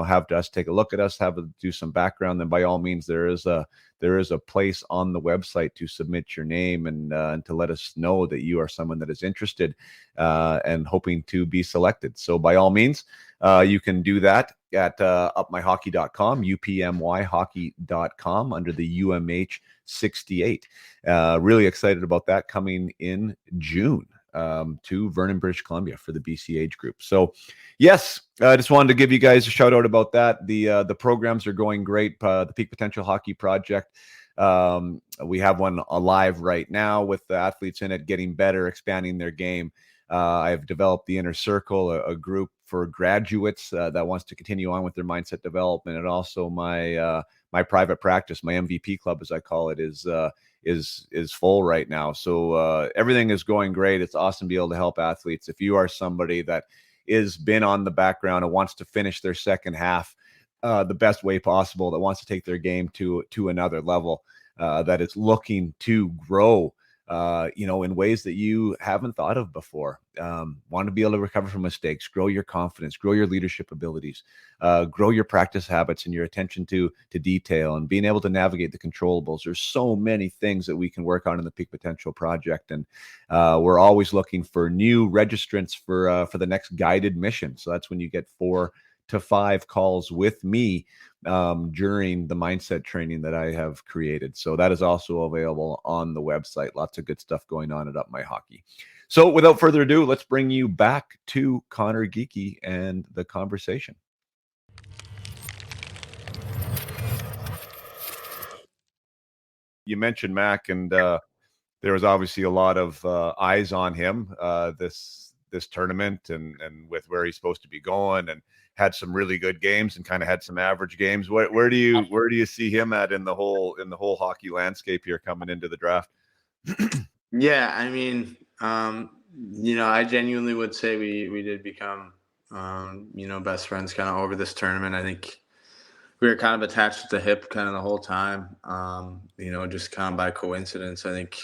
have us take a look at us, do some background, then by all means there is a place on the website to submit your name and to let us know that you are someone that is interested and hoping to be selected. So by all means, you can do that at upmyhockey.com, upmyhockey.com, under the UMH 68. Really excited about that coming in June to Vernon, British Columbia for the BC age group. So yes, I just wanted to give you guys a shout out about that. The programs are going great. The Peak Potential Hockey Project. We have one alive right now with the athletes in it getting better, expanding their game. I've developed the Inner Circle, a group for graduates that wants to continue on with their mindset development, and also my private practice, my MVP club, as I call it, is full right now. So everything is going great. It's awesome to be able to help athletes. If you are somebody that is been on the background and wants to finish their second half the best way possible, that wants to take their game to another level, that is looking to grow in ways that you haven't thought of before. Want to be able to recover from mistakes, grow your confidence, grow your leadership abilities, grow your practice habits and your attention to detail, and being able to navigate the controllables. There's so many things that we can work on in the Peak Potential Project, and we're always looking for new registrants for the next guided mission. So that's when you get 4 to 5 calls with me during the mindset training that I have created. So that is also available on the website. Lots of good stuff going on at Up My Hockey. So without further ado, let's bring you back to Conor Geekie and the conversation. You mentioned Mac, and there was obviously a lot of eyes on him this tournament, and with where he's supposed to be going, and had some really good games and kind of had some average games. Where do you see him at in the whole hockey landscape here coming into the draft? Yeah, I mean, I genuinely would say we did become, best friends kind of over this tournament. I think we were kind of attached at the hip kind of the whole time. Just kind of by coincidence. I think,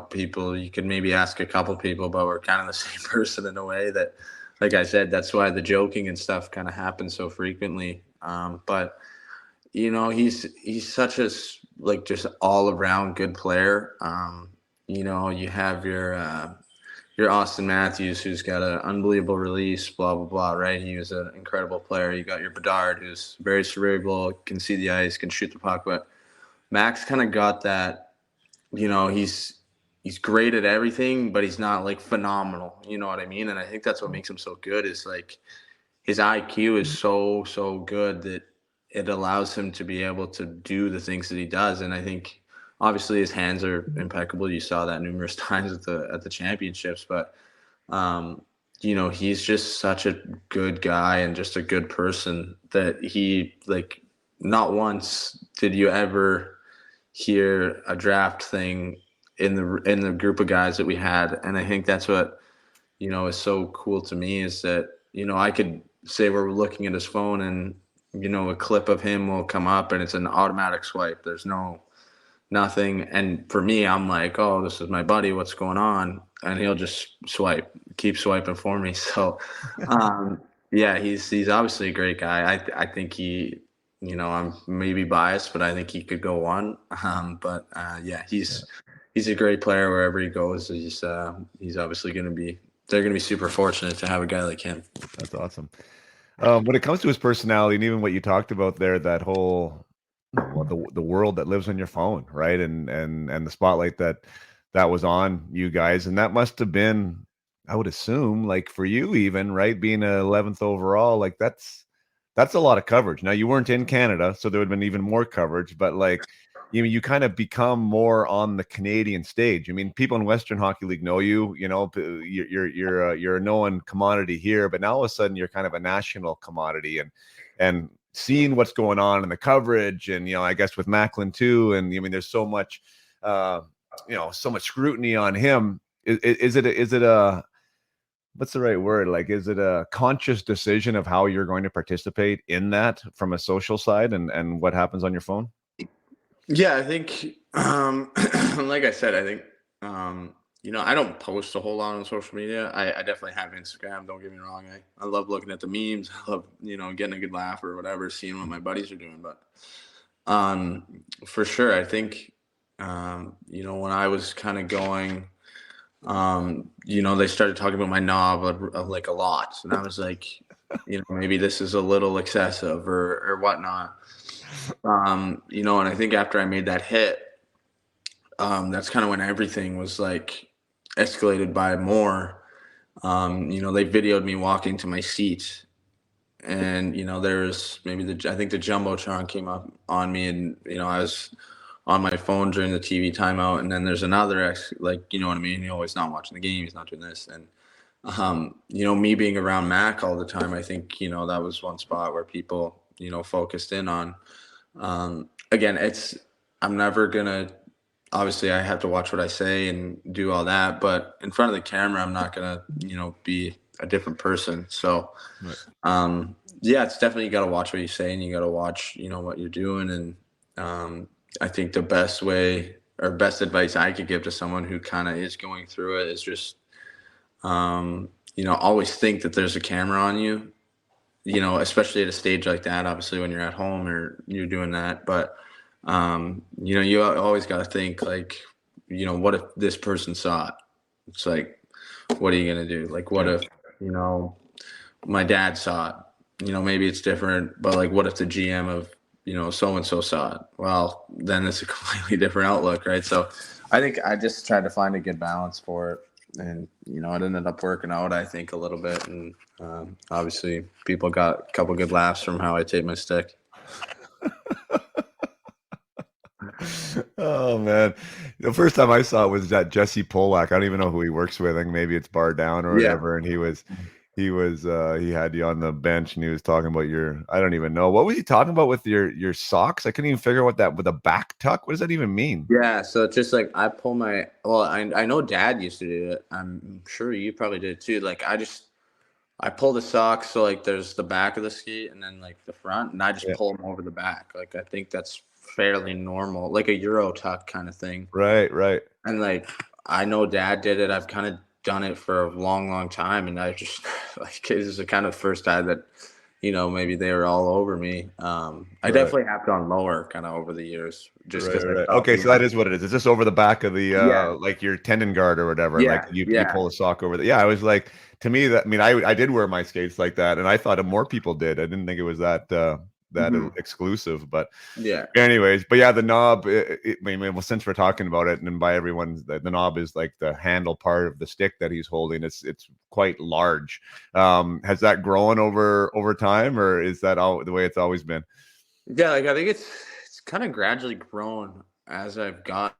people, you could maybe ask a couple people, but we're kind of the same person in a way that, like I said, that's why the joking and stuff kind of happens so frequently. But he's such a like just all around good player. You have your Austin Matthews, who's got an unbelievable release, blah blah blah. Right, he was an incredible player. You got your Bedard, who's very cerebral, can see the ice, can shoot the puck. But Max kind of got that. He's great at everything, but he's not like phenomenal. You know what I mean? And I think that's what makes him so good. Is like his IQ is so good that it allows him to be able to do the things that he does. And I think obviously his hands are impeccable. You saw that numerous times at the championships, but he's just such a good guy and just a good person that he, like, not once did you ever hear a draft thing in the group of guys that we had. And I think that's what, is so cool to me, is that, I could say we're looking at his phone and, a clip of him will come up and it's an automatic swipe. There's nothing. And for me, I'm like, oh, this is my buddy. What's going on? And he'll just keep swiping for me. So, yeah, he's obviously a great guy. I think he, I'm maybe biased, but I think he could go on. Yeah, he's a great player wherever he goes. He's obviously they're going to be super fortunate to have a guy like him. That's awesome. When it comes to his personality and even what you talked about there, that whole the world that lives on your phone, right? And the spotlight that was on you guys, and that must have been, I would assume, like for you even, right? Being an 11th overall, like that's a lot of coverage. Now you weren't in Canada, so there would have been even more coverage, but like you kind of become more on the Canadian stage. I mean, people in Western Hockey League know you. You're a known commodity here, but now all of a sudden you're kind of a national commodity, and seeing what's going on in the coverage, and I guess with Macklin too, and I mean, there's so much, so much scrutiny on him. Is it a what's the right word? Like, is it a conscious decision of how you're going to participate in that from a social side and what happens on your phone? Yeah, I think, like I said, I think, I don't post a whole lot on social media. I definitely have Instagram. Don't get me wrong. I love looking at the memes. I love, getting a good laugh or whatever, seeing what my buddies are doing. But for sure, I think, when I was kind of going, they started talking about my knob like a lot. And I was like, maybe this is a little excessive or whatnot. And I think after I made that hit, that's kind of when everything was like escalated by more. They videoed me walking to my seat, and there was maybe I think the jumbotron came up on me, and I was on my phone during the TV timeout, and then there's another like, you know what I mean? He's not watching the game, he's not doing this, and me being around Mac all the time, I think that was one spot where people focused in on. Again, I'm never gonna, obviously I have to watch what I say and do all that, but in front of the camera, I'm not gonna, be a different person. So, right. Yeah, it's definitely, you got to watch what you say and you got to watch, what you're doing. And, I think the best way or best advice I could give to someone who kind of is going through it is just, always think that there's a camera on you. Especially at a stage like that, obviously when you're at home or you're doing that, but, you always got to think like, what if this person saw it? It's like, what are you going to do? Like, what if, my dad saw it, maybe it's different, but like, what if the GM of, so-and-so saw it? Well, then it's a completely different outlook. Right. So I think I just tried to find a good balance for it. And, it ended up working out, I think, a little bit. And obviously people got a couple good laughs from how I tape my stick. Oh, man. The first time I saw it was that Jesse Polak. I don't even know who he works with. I think maybe it's Bar Down or whatever. Yeah. And he had you on the bench and he was talking about your, I don't even know. What was he talking about with your socks? I couldn't even figure out what that with a back tuck. What does that even mean? Yeah, so it's just like I pull my well, I know Dad used to do it. I'm sure you probably did too. Like I pull the socks so like there's the back of the skate and then like the front, and I just Yeah. pull them over the back. Like I think that's fairly normal, like a Euro tuck kind of thing. Right, right. And like I know Dad did it. I've kind of done it for a long, long time, and I just like this is the kind of first time that maybe they were all over me. I Right. definitely have gone lower kind of over the years, just Right, because I right. felt Okay, so that is what it is. It's just over the back of the yeah, like your tendon guard or whatever. Like yeah, you yeah. pull a sock over the. Yeah, I was like, to me that, I mean, I did wear my skates like that, and I thought more people did. I didn't think it was that Hmm. exclusive. But Yeah. anyways, but yeah, the knob. I mean, well, since we're talking about it, and by everyone, the knob is like the handle part of the stick that he's holding. It's quite large. Has that grown over time, or is that all the way it's always been? Yeah, like I think it's kind of gradually grown as I've gotten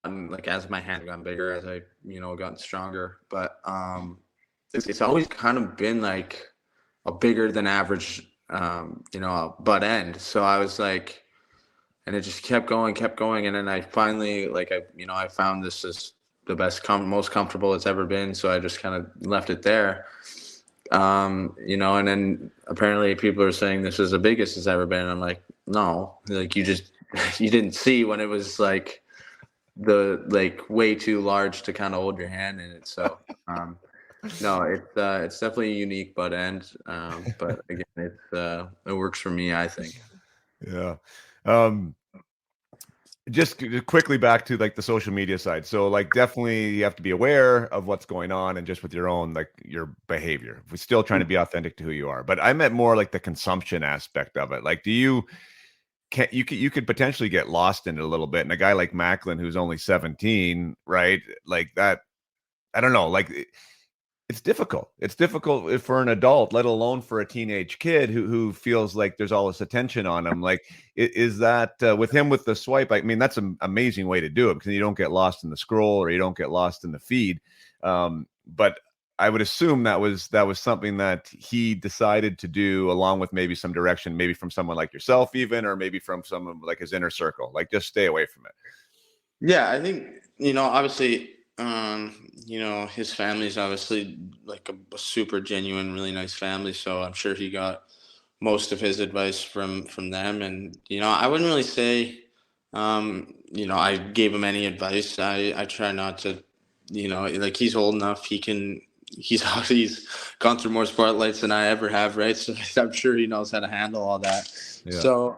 like as my hand gotten bigger, as I gotten stronger. But it's always kind of been like a bigger than average butt end. So I was like, and it just kept going, and then I finally like I found this is the most comfortable it's ever been. So I just kind of left it there. And then apparently people are saying this is the biggest it's ever been. And I'm like, no, like you just you didn't see when it was like the like way too large to kind of hold your hand in it. So no, it's definitely a unique butt end. But again, it works for me, I think. Yeah. Um, just quickly back to like the social media side. So like definitely you have to be aware of what's going on and just with your own like your behavior. We're still trying to be authentic to who you are. But I meant more like the consumption aspect of it. Like do you can you could potentially get lost in it a little bit. And a guy like Macklin who's only 17, right? Like that, I don't know, like it's difficult. It's difficult for an adult, let alone for a teenage kid who feels like there's all this attention on him. Like, is that with him with the swipe? I mean, that's an amazing way to do it because you don't get lost in the scroll or you don't get lost in the feed. But I would assume that was something that he decided to do along with maybe some direction, maybe from someone like yourself, even, or maybe from someone like his inner circle. Like, just stay away from it. Yeah, I think obviously, his family's obviously like a super genuine, really nice family. So I'm sure he got most of his advice from them. And I wouldn't really say, I gave him any advice. I try not to, like he's old enough. He's gone through more spotlights than I ever have, right? So I'm sure he knows how to handle all that. Yeah. So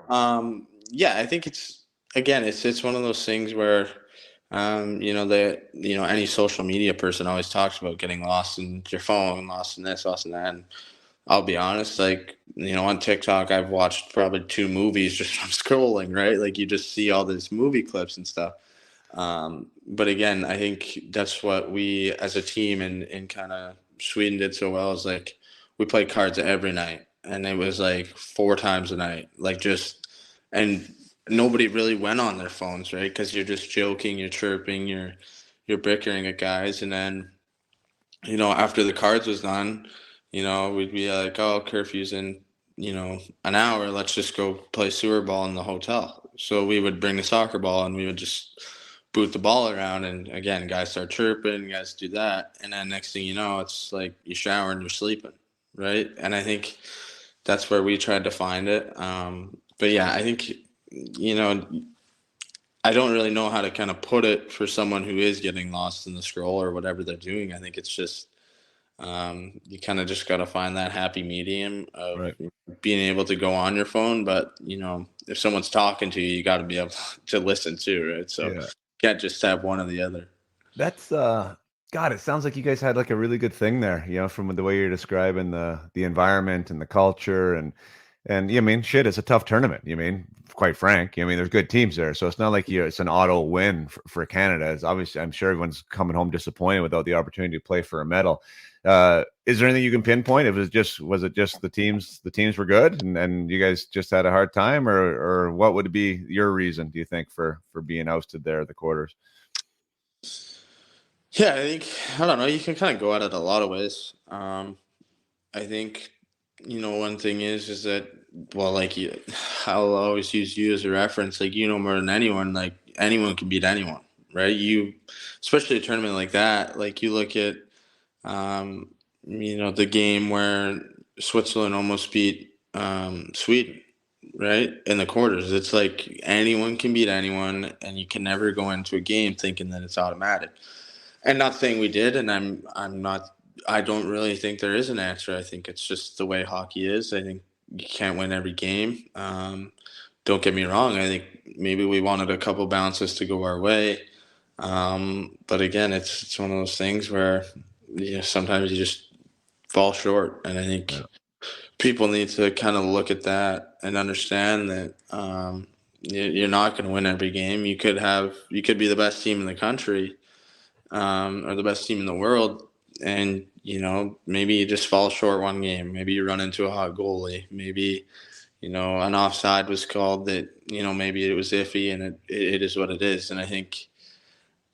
yeah, I think it's one of those things where any social media person always talks about getting lost in your phone, lost in this, lost in that. And I'll be honest, like, on TikTok, I've watched probably 2 movies just from scrolling, right? Like, you just see all these movie clips and stuff. But again, I think that's what we as a team in kind of Sweden did so well is like we played cards every night, and it was like 4 times a night, like just and nobody really went on their phones, right? Because you're just joking, you're chirping, you're bickering at guys, and then after the cards was done, we'd be like, oh, curfew's in, an hour. Let's just go play sewer ball in the hotel. So we would bring the soccer ball and we would just boot the ball around. And again, guys start chirping, guys do that. And then next thing you know, it's like you shower and you're sleeping. Right. And I think that's where we tried to find it. But yeah, I think, you know, I don't really know how to kind of put it for someone who is getting lost in the scroll or whatever they're doing. I think it's just you kind of just got to find that happy medium of Right. being able to go on your phone, but if someone's talking to you, you got to be able to listen too, right? So Yeah. can't just have one or the other. That's God, it sounds like you guys had like a really good thing there, from the way you're describing the environment and the culture and yeah, I mean, shit, it's a tough tournament. You mean, quite frank. I mean, there's good teams there, so it's not like it's an auto win for Canada. It's obviously, I'm sure everyone's coming home disappointed without the opportunity to play for a medal. Is there anything you can pinpoint? Was it just the teams? The teams were good, and you guys just had a hard time, or what would be your reason? Do you think for being ousted there at the quarters? Yeah, I think I don't know. You can kind of go at it a lot of ways. I think, one thing is that, well, like I'll always use you as a reference. Like, more than anyone, like anyone can beat anyone, right? Especially a tournament like that. Like you look at, um, the game where Switzerland almost beat Sweden, right? In the quarters. It's like anyone can beat anyone, and you can never go into a game thinking that it's automatic. And not saying we did, and I'm not. I don't really think there is an answer. I think it's just the way hockey is. I think you can't win every game. Don't get me wrong. I think maybe we wanted a couple bounces to go our way, but again, it's one of those things where sometimes you just fall short, and I think Yeah. people need to kind of look at that and understand that you're not going to win every game. You could be the best team in the country, or the best team in the world, and maybe you just fall short one game. Maybe you run into a hot goalie. Maybe an offside was called that maybe it was iffy, and it is what it is. And I think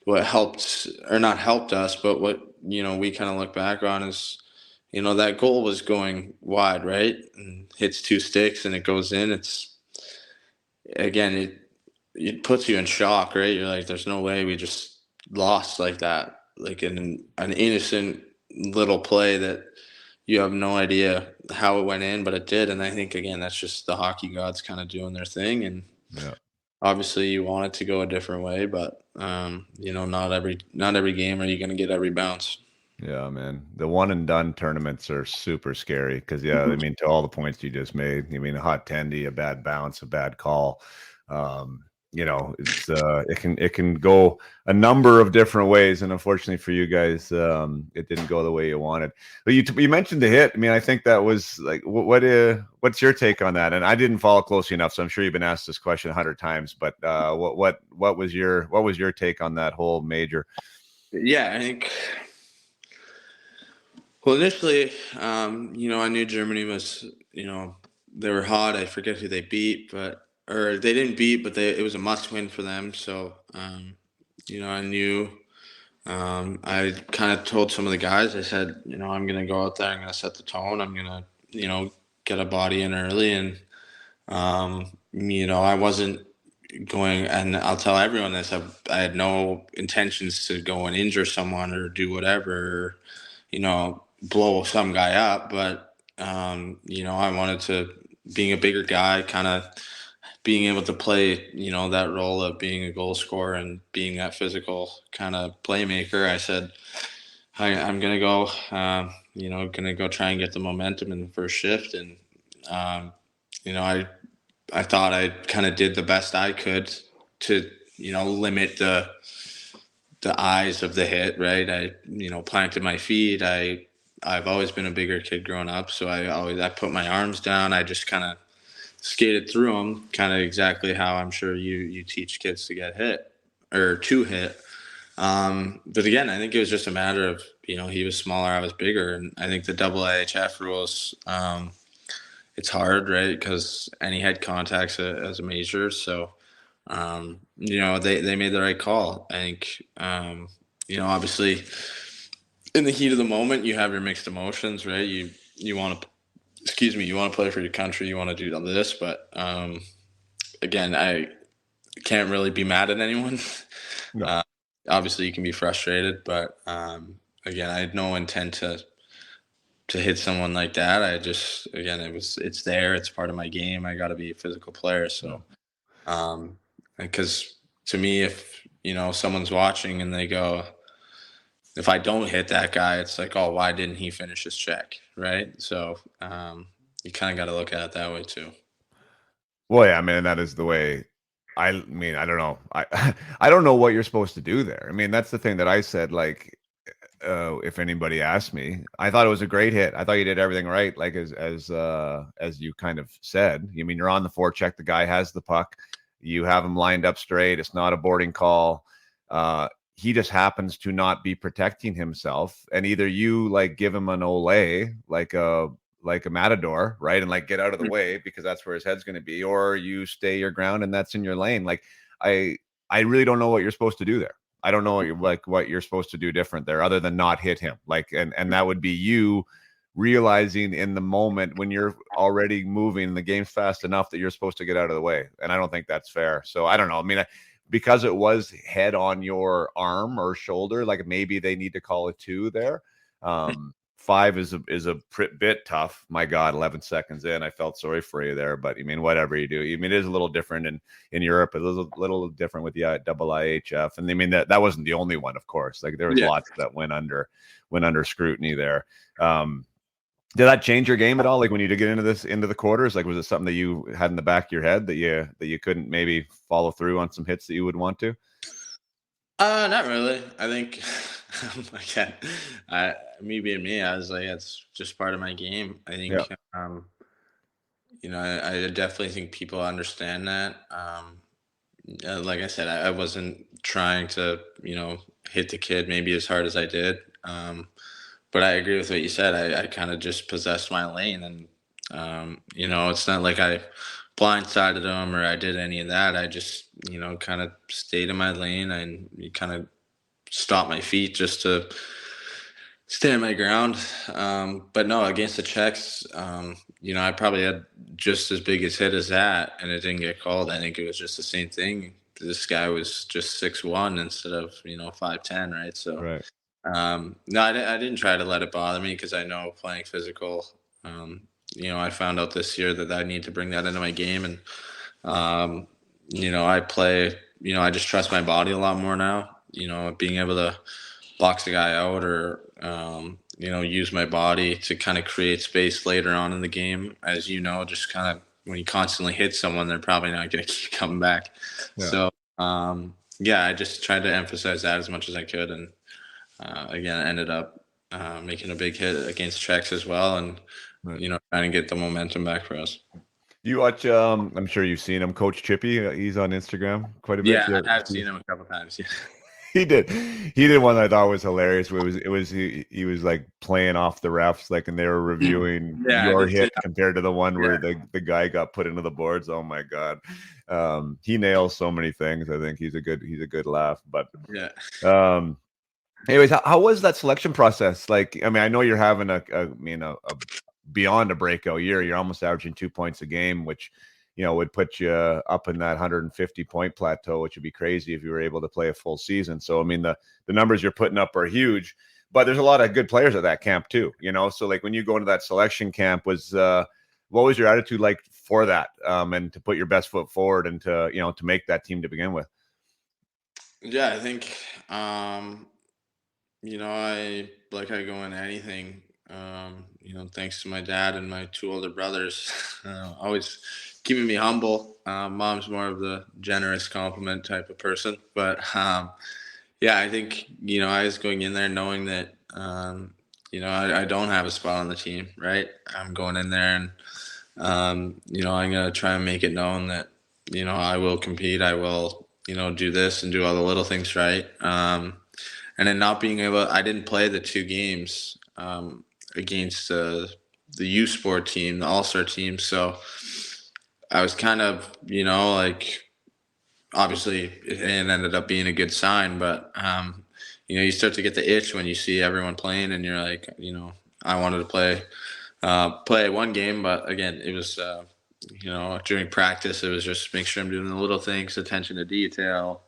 what helped, or not helped us, but what we kind of look back on is that goal was going wide, right, and hits two sticks and it goes in. It's again it puts you in shock, right? You're like, there's no way we just lost like that, like an innocent little play that you have no idea how it went in, but it did. And I think again that's just the hockey gods kind of doing their thing. And Yeah. obviously you want it to go a different way, but not every game are you going to get every bounce. Yeah, man. The one and done tournaments are super scary because, yeah, I mean, to all the points you just made, I mean, a hot tendy, a bad bounce, a bad call. It can go a number of different ways, and unfortunately for you guys, it didn't go the way you wanted. But you mentioned the hit. I mean, I think that was like, what's your take on that? And I didn't follow closely enough, so I'm sure you've been asked this question 100 times. But what was your take on that whole major? Yeah, I think. Well, initially, I knew Germany was, they were hot. I forget who they beat, or they didn't beat, but it was a must win for them. So, I knew, I kind of told some of the guys, I said, I'm going to go out there, I'm going to set the tone. I'm going to, get a body in early. And, I wasn't going, and I'll tell everyone this, I had no intentions to go and injure someone or do whatever, blow some guy up. But, I wanted to, being a bigger guy, kind of being able to play, that role of being a goal scorer and being that physical kind of playmaker. I said, I'm going to go, going to go try and get the momentum in the first shift. And, I thought I kind of did the best I could to, limit the eyes of the hit, right? I, planted my feet. I've always been a bigger kid growing up, so I put my arms down. I just kind of skated through them, kind of exactly how I'm sure you teach kids to get hit or to hit. But again, I think it was just a matter of, he was smaller, I was bigger, and I think the double AHF rules, it's hard, right? Because any head contact's as a major, so they made the right call. I think, obviously in the heat of the moment, you have your mixed emotions, right? You want to, you want to play for your country, you want to do all this, but again, I can't really be mad at anyone. No. Obviously, you can be frustrated, but again, I had no intent to hit someone like that. I just, again, it's there, it's part of my game. I got to be a physical player, so because to me, if someone's watching and they go, if I don't hit that guy, it's like, oh, why didn't he finish his check, right? So you kind of got to look at it that way too. Well, yeah, I mean, that is the way. I mean, I don't know. I don't know what you're supposed to do there. I mean, that's the thing that I said. Like, if anybody asked me, I thought it was a great hit. I thought you did everything right. Like as you kind of said. I mean, you're on the forecheck. The guy has the puck. You have him lined up straight. It's not a boarding call. He just happens to not be protecting himself, and either you like give him an ole, like a matador, right, and like get out of the way because that's where his head's going to be, or you stay your ground and that's in your lane. Like I really don't know what you're supposed to do there. I don't know what you're supposed to do different there other than not hit him. Like and that would be you realizing in the moment when you're already moving the game's fast enough that you're supposed to get out of the way. And I don't think that's fair. So I don't know. I mean, because it was head on your arm or shoulder, like maybe they need to call it 2 there. 5 is a bit tough. My God, 11 seconds in, I felt sorry for you there. But I mean, whatever you do, I mean, it is a little different in Europe. It was a little different with the IIHF, and I mean that wasn't the only one, of course. Like there was lots that went under scrutiny there. Did that change your game at all? Like when you did get into the quarters, like was it something that you had in the back of your head that you couldn't maybe follow through on some hits that you would want to? Not really. I think again, me being me, I was like, it's just part of my game. I think, I definitely think people understand that. Like I said, I wasn't trying to, hit the kid maybe as hard as I did. But I agree with what you said. I kind of just possessed my lane, and it's not like I blindsided him or I did any of that. I just, kind of stayed in my lane and kind of stopped my feet just to stand my ground. But no, against the Czechs, I probably had just as big a hit as that, and it didn't get called. I think it was just the same thing. This guy was just 6'1" instead of 5'10", right? So. Right. No, I didn't try to let it bother me because I know playing physical. I found out this year that I need to bring that into my game, and I play. I just trust my body a lot more now. Being able to box a guy out or use my body to kind of create space later on in the game. As just kind of when you constantly hit someone, they're probably not going to keep coming back. Yeah. So I just tried to emphasize that as much as I could, and. Again, I ended up making a big hit against Czechs as well, and trying to get the momentum back for us. You watch? I'm sure you've seen him, Coach Chippy. He's on Instagram quite a bit. Yeah, I've seen him a couple times. Yeah. He did one that I thought was hilarious. Where he was like playing off the refs, like, and they were reviewing your hit compared to the one where the guy got put into the boards. Oh my God, he nails so many things. I think he's a good laugh. But anyways, how was that selection process? Like, I mean, I know you're having a beyond a breakout year. You're almost averaging 2 points a game, which, would put you up in that 150 point plateau, which would be crazy if you were able to play a full season. So, I mean, the numbers you're putting up are huge, but there's a lot of good players at that camp too, So like when you go into that selection camp, what was your attitude like for that? And to put your best foot forward and to make that team to begin with? Yeah, I think, I go into anything, thanks to my dad and my 2 older brothers, always keeping me humble. Mom's more of the generous compliment type of person. But, I think, I was going in there knowing that, I don't have a spot on the team, right? I'm going in there and, I'm going to try and make it known that, I will compete. I will, do this and do all the little things right. And then not being able, I didn't play the 2 games against the U Sport team, the All-Star team. So I was kind of, obviously it ended up being a good sign, but, you start to get the itch when you see everyone playing and you're like, I wanted to play one game, but again, it was, during practice, it was just make sure I'm doing the little things, attention to detail,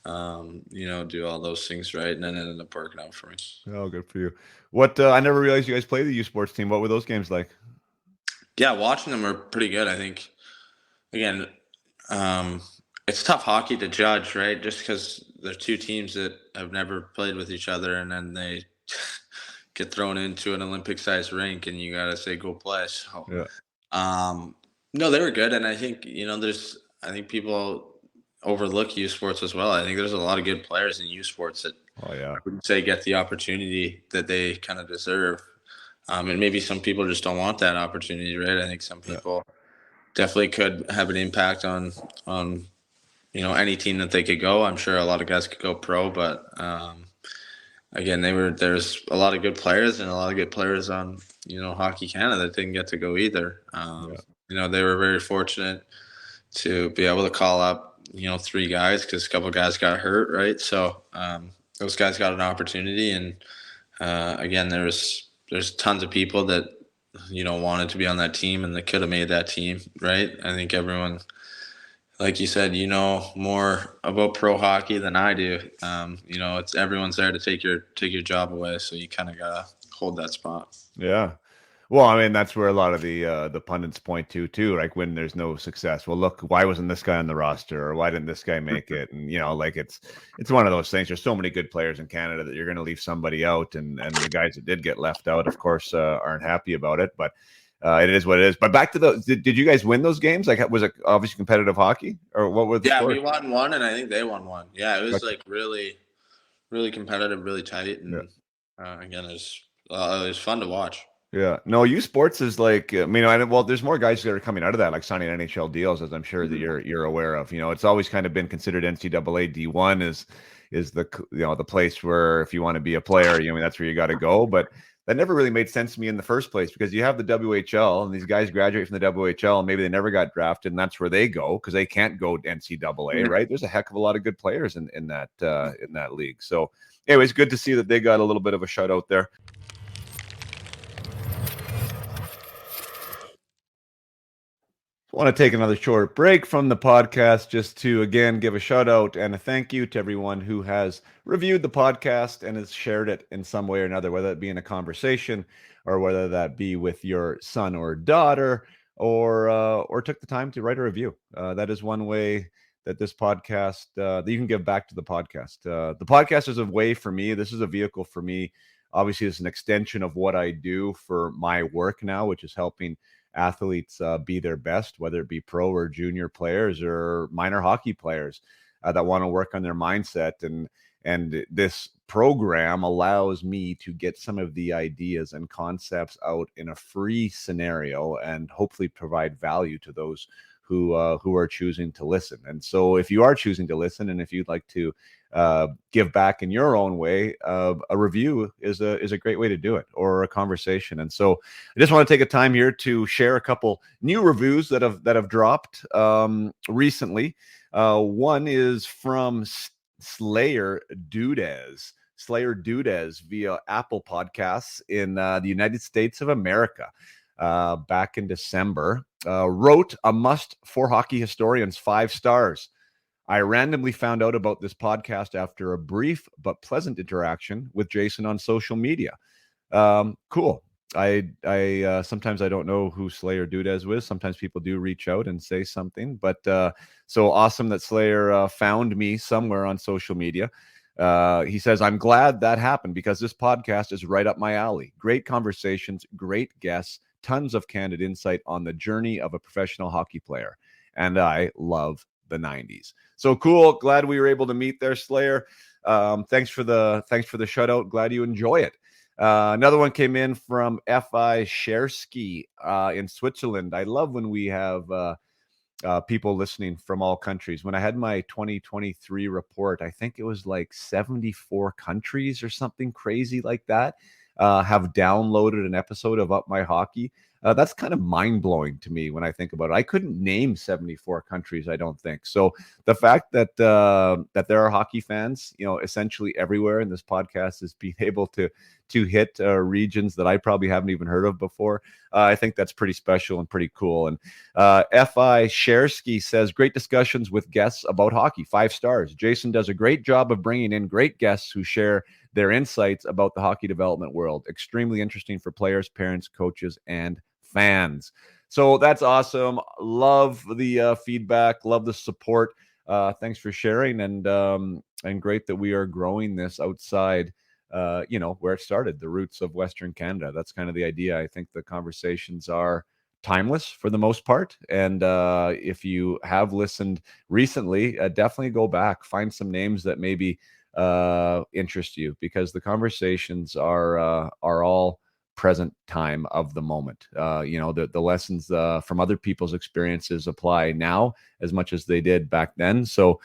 do all those things right, and then it ended up working out for me. Oh, good for you. What I never realized you guys played the U Sports team. What were those games like? Yeah, watching them are pretty good. I think, again, it's tough hockey to judge, right? Just because they're 2 teams that have never played with each other, and then they get thrown into an Olympic-sized rink, and you gotta say go play. So, no, they were good, and I think I think people overlook U Sports as well. I think there's a lot of good players in U Sports that I wouldn't say get the opportunity that they kind of deserve. And maybe some people just don't want that opportunity, right? I think some people definitely could have an impact on any team that they could go. I'm sure a lot of guys could go pro, but again, there's a lot of good players and a lot of good players on Hockey Canada that didn't get to go either. They were very fortunate to be able to call up 3 guys because a couple of guys got hurt, right? So those guys got an opportunity, and again, there's tons of people that wanted to be on that team and that could have made that team, right? I think everyone, like you said, more about pro hockey than I do. It's everyone's there to take your job away, so you kind of gotta hold that spot. Yeah. Well, I mean, that's where a lot of the pundits point to too, like when there's no success. Well, look, why wasn't this guy on the roster, or why didn't this guy make it? And like it's one of those things. There's so many good players in Canada that you're going to leave somebody out, and the guys that did get left out, of course, aren't happy about it. But it is what it is. But back to did you guys win those games? Like, was it obviously competitive hockey, or what were the Yeah, scores? we won one, and I think they won one. Yeah, it was Gotcha. like really, really competitive, really tight, Yeah. and again, it was fun to watch. Yeah. No, U Sports is like, well, there's more guys that are coming out of that, like signing NHL deals, as I'm sure that you're aware of. It's always kind of been considered NCAA D1 is the the place where if you want to be a player, that's where you got to go. But that never really made sense to me in the first place because you have the WHL and these guys graduate from the WHL and maybe they never got drafted and that's where they go because they can't go to NCAA, right? There's a heck of a lot of good players in that league. So, anyways, good to see that they got a little bit of a shutout there. I want to take another short break from the podcast just to again give a shout out and a thank you to everyone who has reviewed the podcast and has shared it in some way or another, whether it be in a conversation or whether that be with your son or daughter or took the time to write a review. That is one way that this podcast that you can give back to the podcast. The podcast is a way for me. This is a vehicle for me. Obviously, it's an extension of what I do for my work now, which is helping athletes be their best, whether it be pro or junior players or minor hockey players that want to work on their mindset. And this program allows me to get some of the ideas and concepts out in a free scenario and hopefully provide value to those who are choosing to listen. And so if you are choosing to listen and if you'd like to give back in your own way, a review is a great way to do it, or a conversation. And so I just want to take a time here to share a couple new reviews that have dropped recently. One is from Slayer Dudez via Apple Podcasts in the United States of America. Back in December, wrote a must for hockey historians, 5 stars. I randomly found out about this podcast after a brief but pleasant interaction with Jason on social media. Cool. I sometimes I don't know who Slayer Dudez was. Sometimes people do reach out and say something, but so awesome that Slayer found me somewhere on social media. He says, I'm glad that happened because this podcast is right up my alley. Great conversations, great guests, tons of candid insight on the journey of a professional hockey player. And I love the 90s. So cool. Glad we were able to meet there, Slayer. Thanks for the shutout. Glad you enjoy it. Another one came in from F.I. Shersky in Switzerland. I love when we have people listening from all countries. When I had my 2023 report, I think it was like 74 countries or something crazy like that have downloaded an episode of Up My Hockey. That's kind of mind-blowing to me when I think about it. I couldn't name 74 countries, I don't think. So the fact that that there are hockey fans, essentially everywhere, and this podcast is being able to hit regions that I probably haven't even heard of before, I think that's pretty special and pretty cool. And F.I. Shersky says, great discussions with guests about hockey, 5 stars. Jason does a great job of bringing in great guests who share their insights about the hockey development world. Extremely interesting for players, parents, coaches, and fans. So that's awesome. Love the feedback. Love the support. Thanks for sharing, and great that we are growing this outside, where it started, the roots of Western Canada. That's kind of the idea. I think the conversations are timeless for the most part. And if you have listened recently, definitely go back, find some names that maybe interest you, because the conversations are all present time of the moment. The lessons from other people's experiences apply now as much as they did back then. So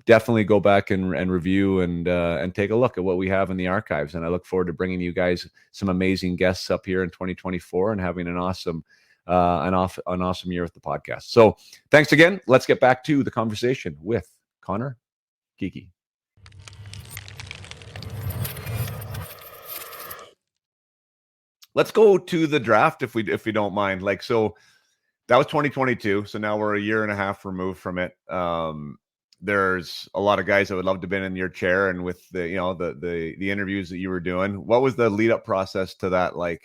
definitely go back and review and take a look at what we have in the archives. And I look forward to bringing you guys some amazing guests up here in 2024 and having an awesome year with the podcast. So thanks again. Let's get back to the conversation with Conor Geekie. let's go to the draft if we don't mind. Like, so that was 2022. So now we're a year and a half removed from it. There's a lot of guys that would love to have been in your chair, and with the, you know, the interviews that you were doing, what was the lead up process to that like,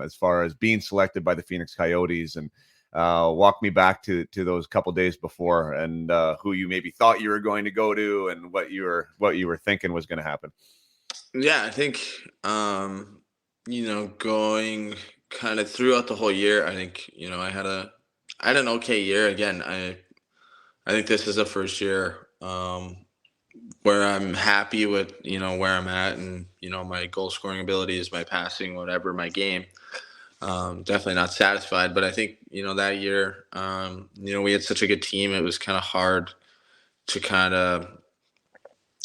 as far as being selected by the Phoenix Coyotes? And walk me back to those couple days before, and who you maybe thought you were going to go to, and what you were thinking was going to happen. Yeah, I think going kind of throughout the whole year, I think, I had an okay year. Again, I think this is the first year where I'm happy with, where I'm at, and, my goal scoring abilities, my passing, whatever, my game. Definitely not satisfied, but I think, that year, we had such a good team. It was kind of hard to kind of,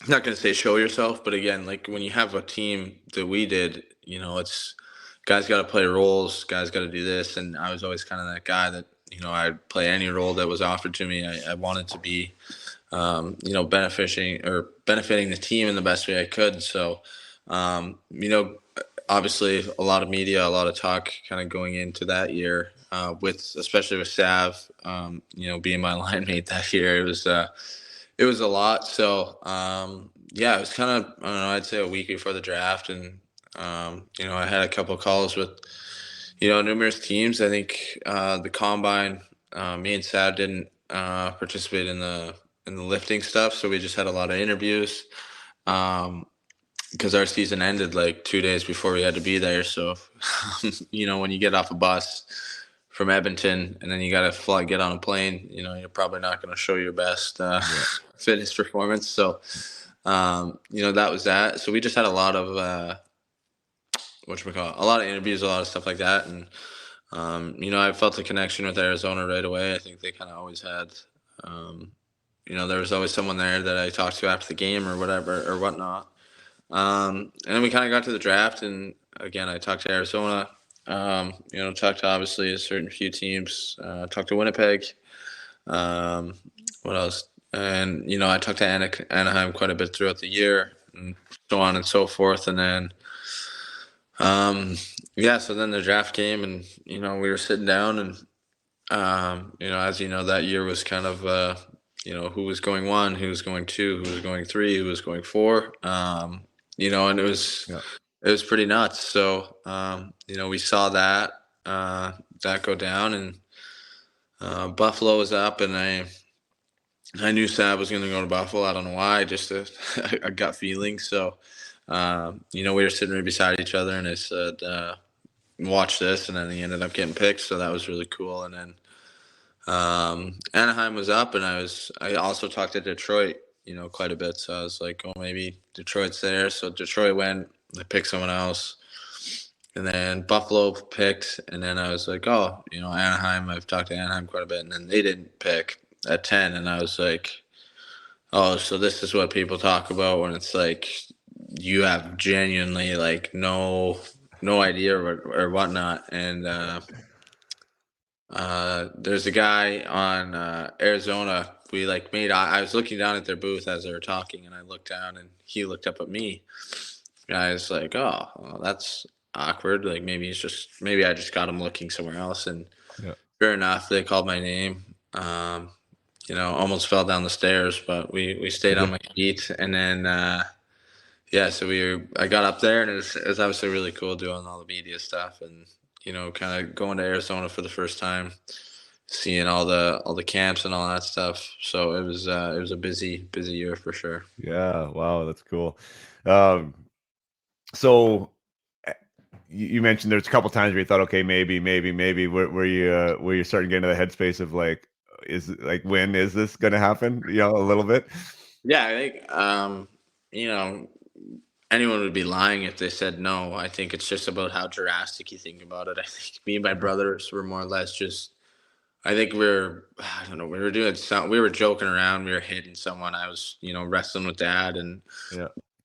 I'm not going to say show yourself, but again, like when you have a team that we did, it's guys got to play roles, guys got to do this. And I was always kind of that guy that, I'd play any role that was offered to me. I wanted to be, benefiting the team in the best way I could. So, obviously a lot of media, a lot of talk kind of going into that year, especially with Sav, being my line mate that year. It was a lot. So, yeah, it was kind of, I don't know, I'd say a week before the draft. And, I had a couple of calls with, numerous teams. I think the combine, me and Sav didn't participate in the lifting stuff. So we just had a lot of interviews because our season ended like 2 days before we had to be there. So, when you get off a bus from Edmonton and then you got to get on a plane, you're probably not going to show your best fitness performance. So, that was that. So we just had a lot of, a lot of interviews, a lot of stuff like that. And, I felt a connection with Arizona right away. I think they kind of always had, there was always someone there that I talked to after the game or whatever or whatnot. And then we kind of got to the draft, and again, I talked to Arizona, talked to obviously a certain few teams, talked to Winnipeg, what else? And, I talked to Anaheim quite a bit throughout the year, and so on and so forth. And then, so then the draft came, and, we were sitting down, and, as you know, that year was kind of, who was going 1, who was going 2, who was going 3, who was going 4. And it was pretty nuts. So, we saw that go down, and Buffalo was up, and I knew Sav was going to go to Buffalo. I don't know why, just a gut feeling. So, we were sitting right beside each other, and I said, watch this. And then he ended up getting picked. So that was really cool. And then, Anaheim was up, and I also talked to Detroit, quite a bit. So I was like, oh, maybe Detroit's there. So Detroit went, I picked someone else. And then Buffalo picked, and then I was like, oh, Anaheim, I've talked to Anaheim quite a bit. And then they didn't pick at 10. And I was like, oh, so this is what people talk about when it's like you have genuinely like no idea or whatnot. And there's a guy on Arizona. We like made. I was looking down at their booth as they were talking, and I looked down, and he looked up at me. And I was like, "Oh, well, that's awkward. Like maybe I just got him looking somewhere else." And sure enough, they called my name. Almost fell down the stairs, but we stayed on my feet, and then so I got up there, and it was obviously really cool doing all the media stuff, and kind of going to Arizona for the first time, seeing all the camps and all that stuff. So it was a busy year for sure. Yeah, wow, that's cool. So you mentioned there's a couple times where you thought, okay, maybe, were you starting to get into the headspace of like, when is this going to happen? A little bit. Yeah, I think anyone would be lying if they said no. I think it's just about how drastic you think about it. I think me and my brothers were more or less just. I think we were doing some. We were joking around. We were hitting someone. I was, wrestling with Dad, and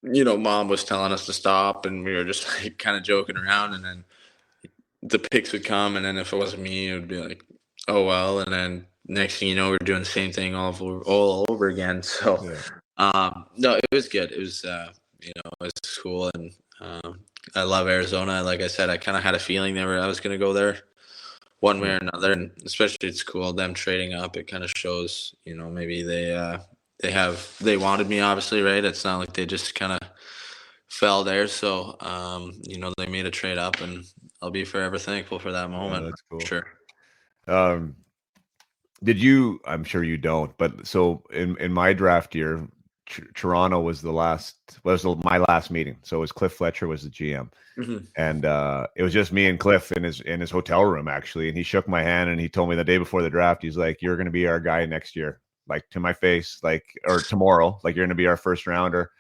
Mom was telling us to stop, and we were just like kind of joking around. And then the picks would come, and then if it wasn't me, it would be like, oh well. And then next thing you know, we're doing the same thing all over again. So, no, it was good. It was, it was cool, and I love Arizona. Like I said, I kind of had a feeling I was going to go there one way or another, and especially it's cool them trading up. It kind of shows, maybe they wanted me, obviously, right? It's not like they just kind of fell there. So, they made a trade up, and I'll be forever thankful for that moment. That's cool. For sure. Did you? I'm sure you don't, but so in my draft year, Toronto was my last meeting. So it was Cliff Fletcher was the GM, and it was just me and Cliff in his hotel room actually. And he shook my hand and he told me the day before the draft, he's like, "You're going to be our guy next year," like to my face, like or tomorrow, like you're going to be our first rounder.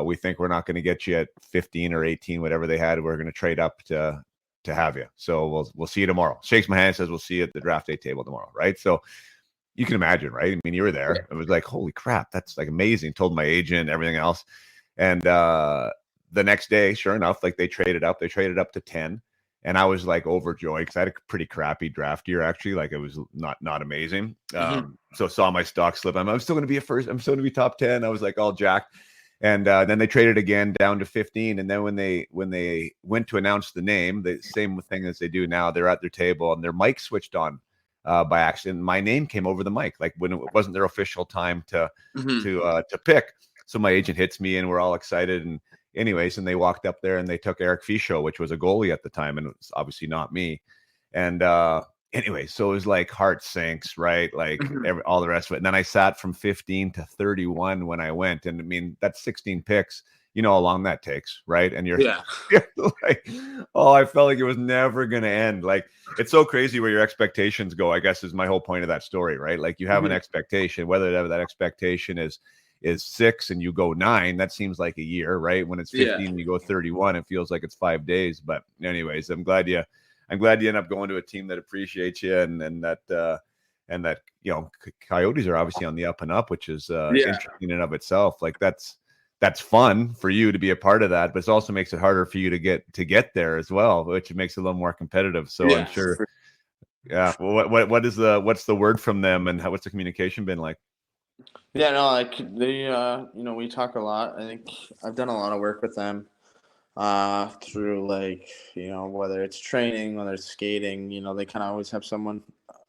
We think we're not going to get you at 15 or 18, whatever they had. We're going to trade up to have you. So we'll see you tomorrow. Shakes my hand, says we'll see you at the draft day table tomorrow, right? So you can imagine, right? I mean, you were there. Yeah. It was like, holy crap, that's like amazing. Told my agent, everything else. And the next day, sure enough, like they traded up to 10. And I was like overjoyed because I had a pretty crappy draft year, actually. Like it was not amazing. So saw my stock slip. I'm still going to be I'm still going to be top 10. I was like all jacked. And then they traded again down to 15. And then when they went to announce the name, the same thing as they do now, they're at their table and their mic switched on by accident. My name came over the mic, like when it wasn't their official time to pick. So my agent hits me and we're all excited. And anyways, and they walked up there and they took Eric Fischel, which was a goalie at the time. And it was obviously not me. And anyway, so it was like heart sinks, right? Like all the rest of it. And then I sat from 15 to 31 when I went. And I mean, that's 16 picks. You know how long that takes, right? And you're like, oh, I felt like it was never going to end. Like, it's so crazy where your expectations go, I guess, is my whole point of that story, right? Like you have an expectation, whether that expectation is 6 and you go 9, that seems like a year, right? When it's 15 and you go 31, it feels like it's 5 days. But anyways, I'm glad you end up going to a team that appreciates you and that Coyotes are obviously on the up and up, which is interesting in and of itself. Like that's fun for you to be a part of that, but it also makes it harder for you to get there as well, which makes it a little more competitive. So I'm sure. Yeah. Well, what's the word from them and what's the communication been like? Yeah, no, like they, we talk a lot. I think I've done a lot of work with them. Through whether it's training, whether it's skating, they kind of always have someone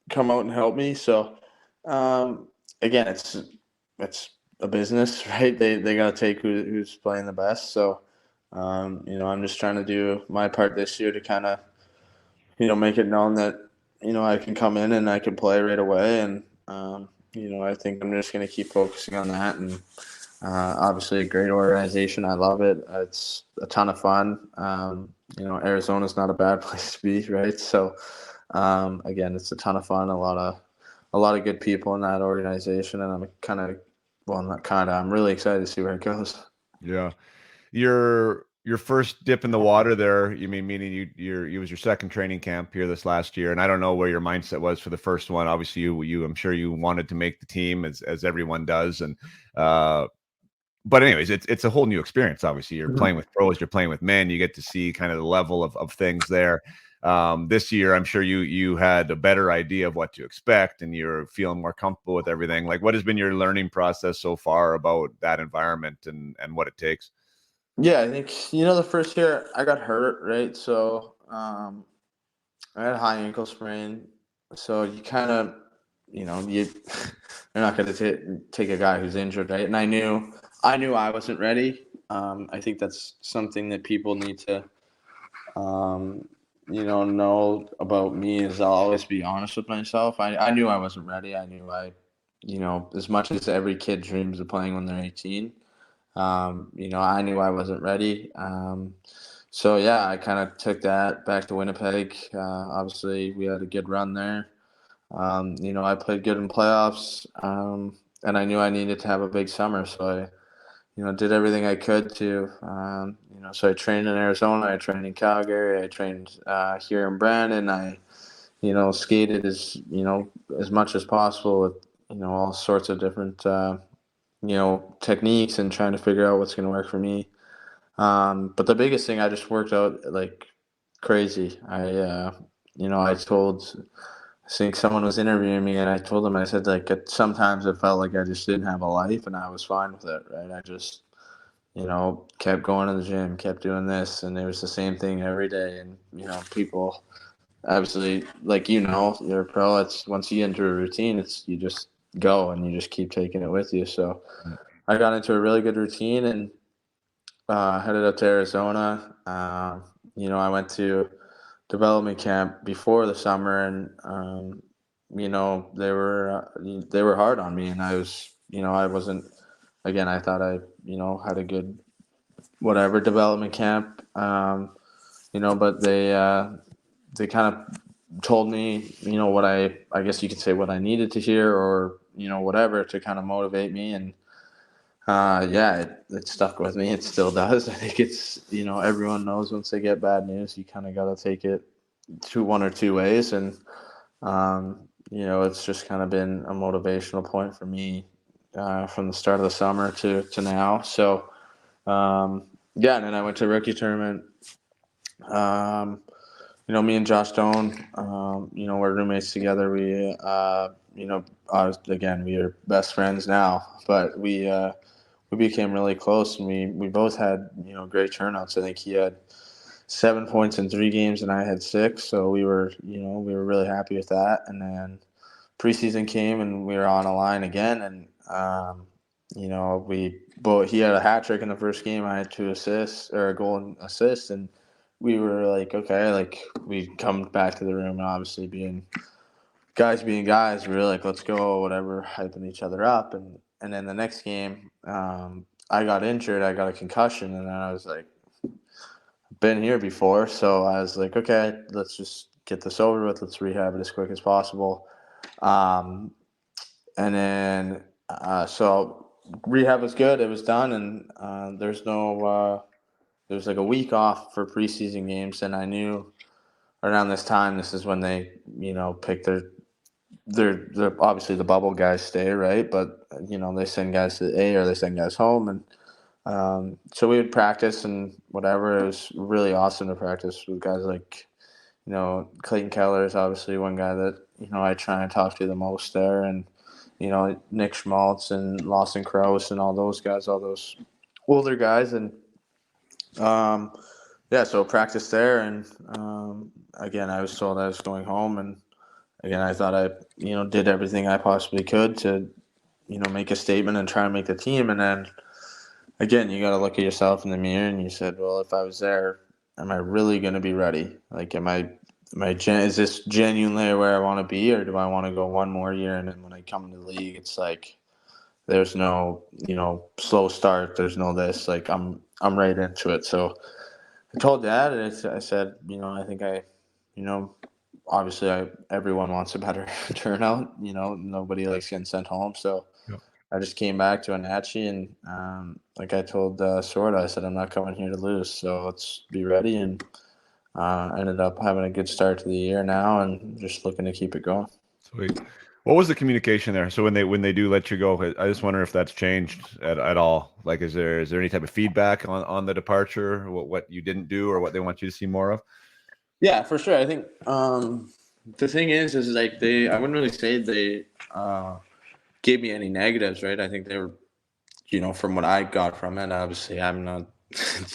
come out and help me. So, again, it's a business, right? They got to take who's playing the best. So, I'm just trying to do my part this year to kind of, make it known that, I can come in and I can play right away. And, I think I'm just going to keep focusing on that. And, obviously a great organization. I love it. It's a ton of fun. Arizona's not a bad place to be, right? So, again, it's a ton of fun. A lot of good people in that organization, and I'm really excited to see where it goes. Yeah, your first dip in the water there. You mean meaning it was your second training camp here this last year, and I don't know where your mindset was for the first one. Obviously, I'm sure you wanted to make the team as everyone does, and but anyways, it's a whole new experience. Obviously, you're playing with pros, you're playing with men. You get to see kind of the level of things there. This year, I'm sure you had a better idea of what to expect, and you're feeling more comfortable with everything. Like, what has been your learning process so far about that environment and what it takes? Yeah, I think the first year I got hurt, right? So I had a high ankle sprain. So you kind of, you're not going to take a guy who's injured, right? And I knew I wasn't ready. I think that's something that people need to, know about me is I'll always be honest with myself. I knew I wasn't ready. I knew as much as every kid dreams of playing when they're 18, I knew I wasn't ready. So yeah, I kind of took that back to Winnipeg. Obviously we had a good run there. I played good in playoffs, and I knew I needed to have a big summer. So I, did everything I could to, so I trained in Arizona, I trained in Calgary, I trained here in Brandon. I, skated as much as possible with, all sorts of different, techniques and trying to figure out what's going to work for me. But the biggest thing, I just worked out like crazy. I think someone was interviewing me and I told them, I said, like, sometimes it felt like I just didn't have a life and I was fine with it, right? I just, kept going to the gym, kept doing this, and it was the same thing every day. And, people obviously, like, you're a pro. It's once you get into a routine, you just go and you just keep taking it with you. So I got into a really good routine and headed up to Arizona. I went to development camp before the summer, and they were hard on me, and I wasn't. Again, I thought I had a good whatever development camp, but they kind of told me what I guess you could say what I needed to hear, or whatever, to kind of motivate me. And yeah, it stuck with me. It still does. I think it's everyone knows once they get bad news, you kind of got to take it one or two ways. And it's just kind of been a motivational point for me from the start of the summer to now. So yeah, and then I went to rookie tournament. Me and Josh Stone, we're roommates together. We we are best friends now, but we became really close, and we both had great turnouts. I think he had 7 points in 3 games, and I had 6. So we were really happy with that. And then preseason came, and we were on a line again, and he had a hat trick in the first game. I had 2 assists, or a goal and assist, and we were like, okay, like, we come back to the room, and obviously being guys, we were like, let's go, whatever, hyping each other up. And then the next game, I got injured. I got a concussion, and I was like, been here before. So I was like, okay, let's just get this over with. Let's rehab it as quick as possible. And then so rehab was good. It was done, and there's like a week off for preseason games, and I knew around this time, this is when they pick they're obviously the bubble guys stay, right? But they send guys to the A, or they send guys home, and so we would practice and whatever. It was really awesome to practice with guys like Clayton Keller is obviously one guy that I try and talk to the most there, and Nick Schmaltz and Lawson Krause and all those guys, all those older guys. And yeah, so practice there, and again, I was told I was going home, and again, I thought I, did everything I possibly could to, make a statement and try and make the team. And then, again, you got to look at yourself in the mirror, and you said, well, if I was there, am I really going to be ready? Like, is this genuinely where I want to be, or do I want to go one more year? And then when I come into the league, it's like, there's no, slow start. There's no this. Like, I'm right into it. So I told Dad, and I said, I think obviously everyone wants a better turnout. Nobody likes getting sent home. So Yep. I just came back to Wenatchee, and like I told Sorda, I said, I'm not coming here to lose. So let's be ready. And ended up having a good start to the year now, and just looking to keep it going. Sweet. What was the communication there? So when they do let you go, I just wonder if that's changed at all. Like, is there any type of feedback on the departure, what you didn't do, or what they want you to see more of? Yeah, for sure. I think the thing is like I wouldn't really say they gave me any negatives, right? I think they were, from what I got from it, obviously I'm not,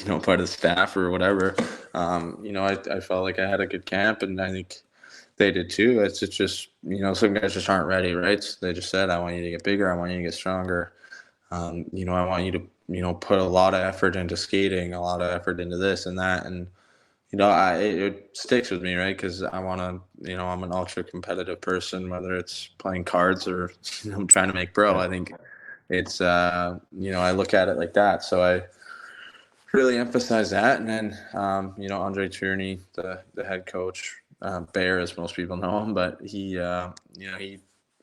part of the staff or whatever. I felt like I had a good camp, and I think they did too. It's just, some guys just aren't ready, right? So they just said, I want you to get bigger. I want you to get stronger. I want you to, put a lot of effort into skating, a lot of effort into this and that. And, it sticks with me, right? Because I want to, I'm an ultra competitive person, whether it's playing cards or I'm trying to make pro. I think it's, I look at it like that. So I really emphasize that. And then, Andre Tierney, the head coach, Bear, as most people know him, but he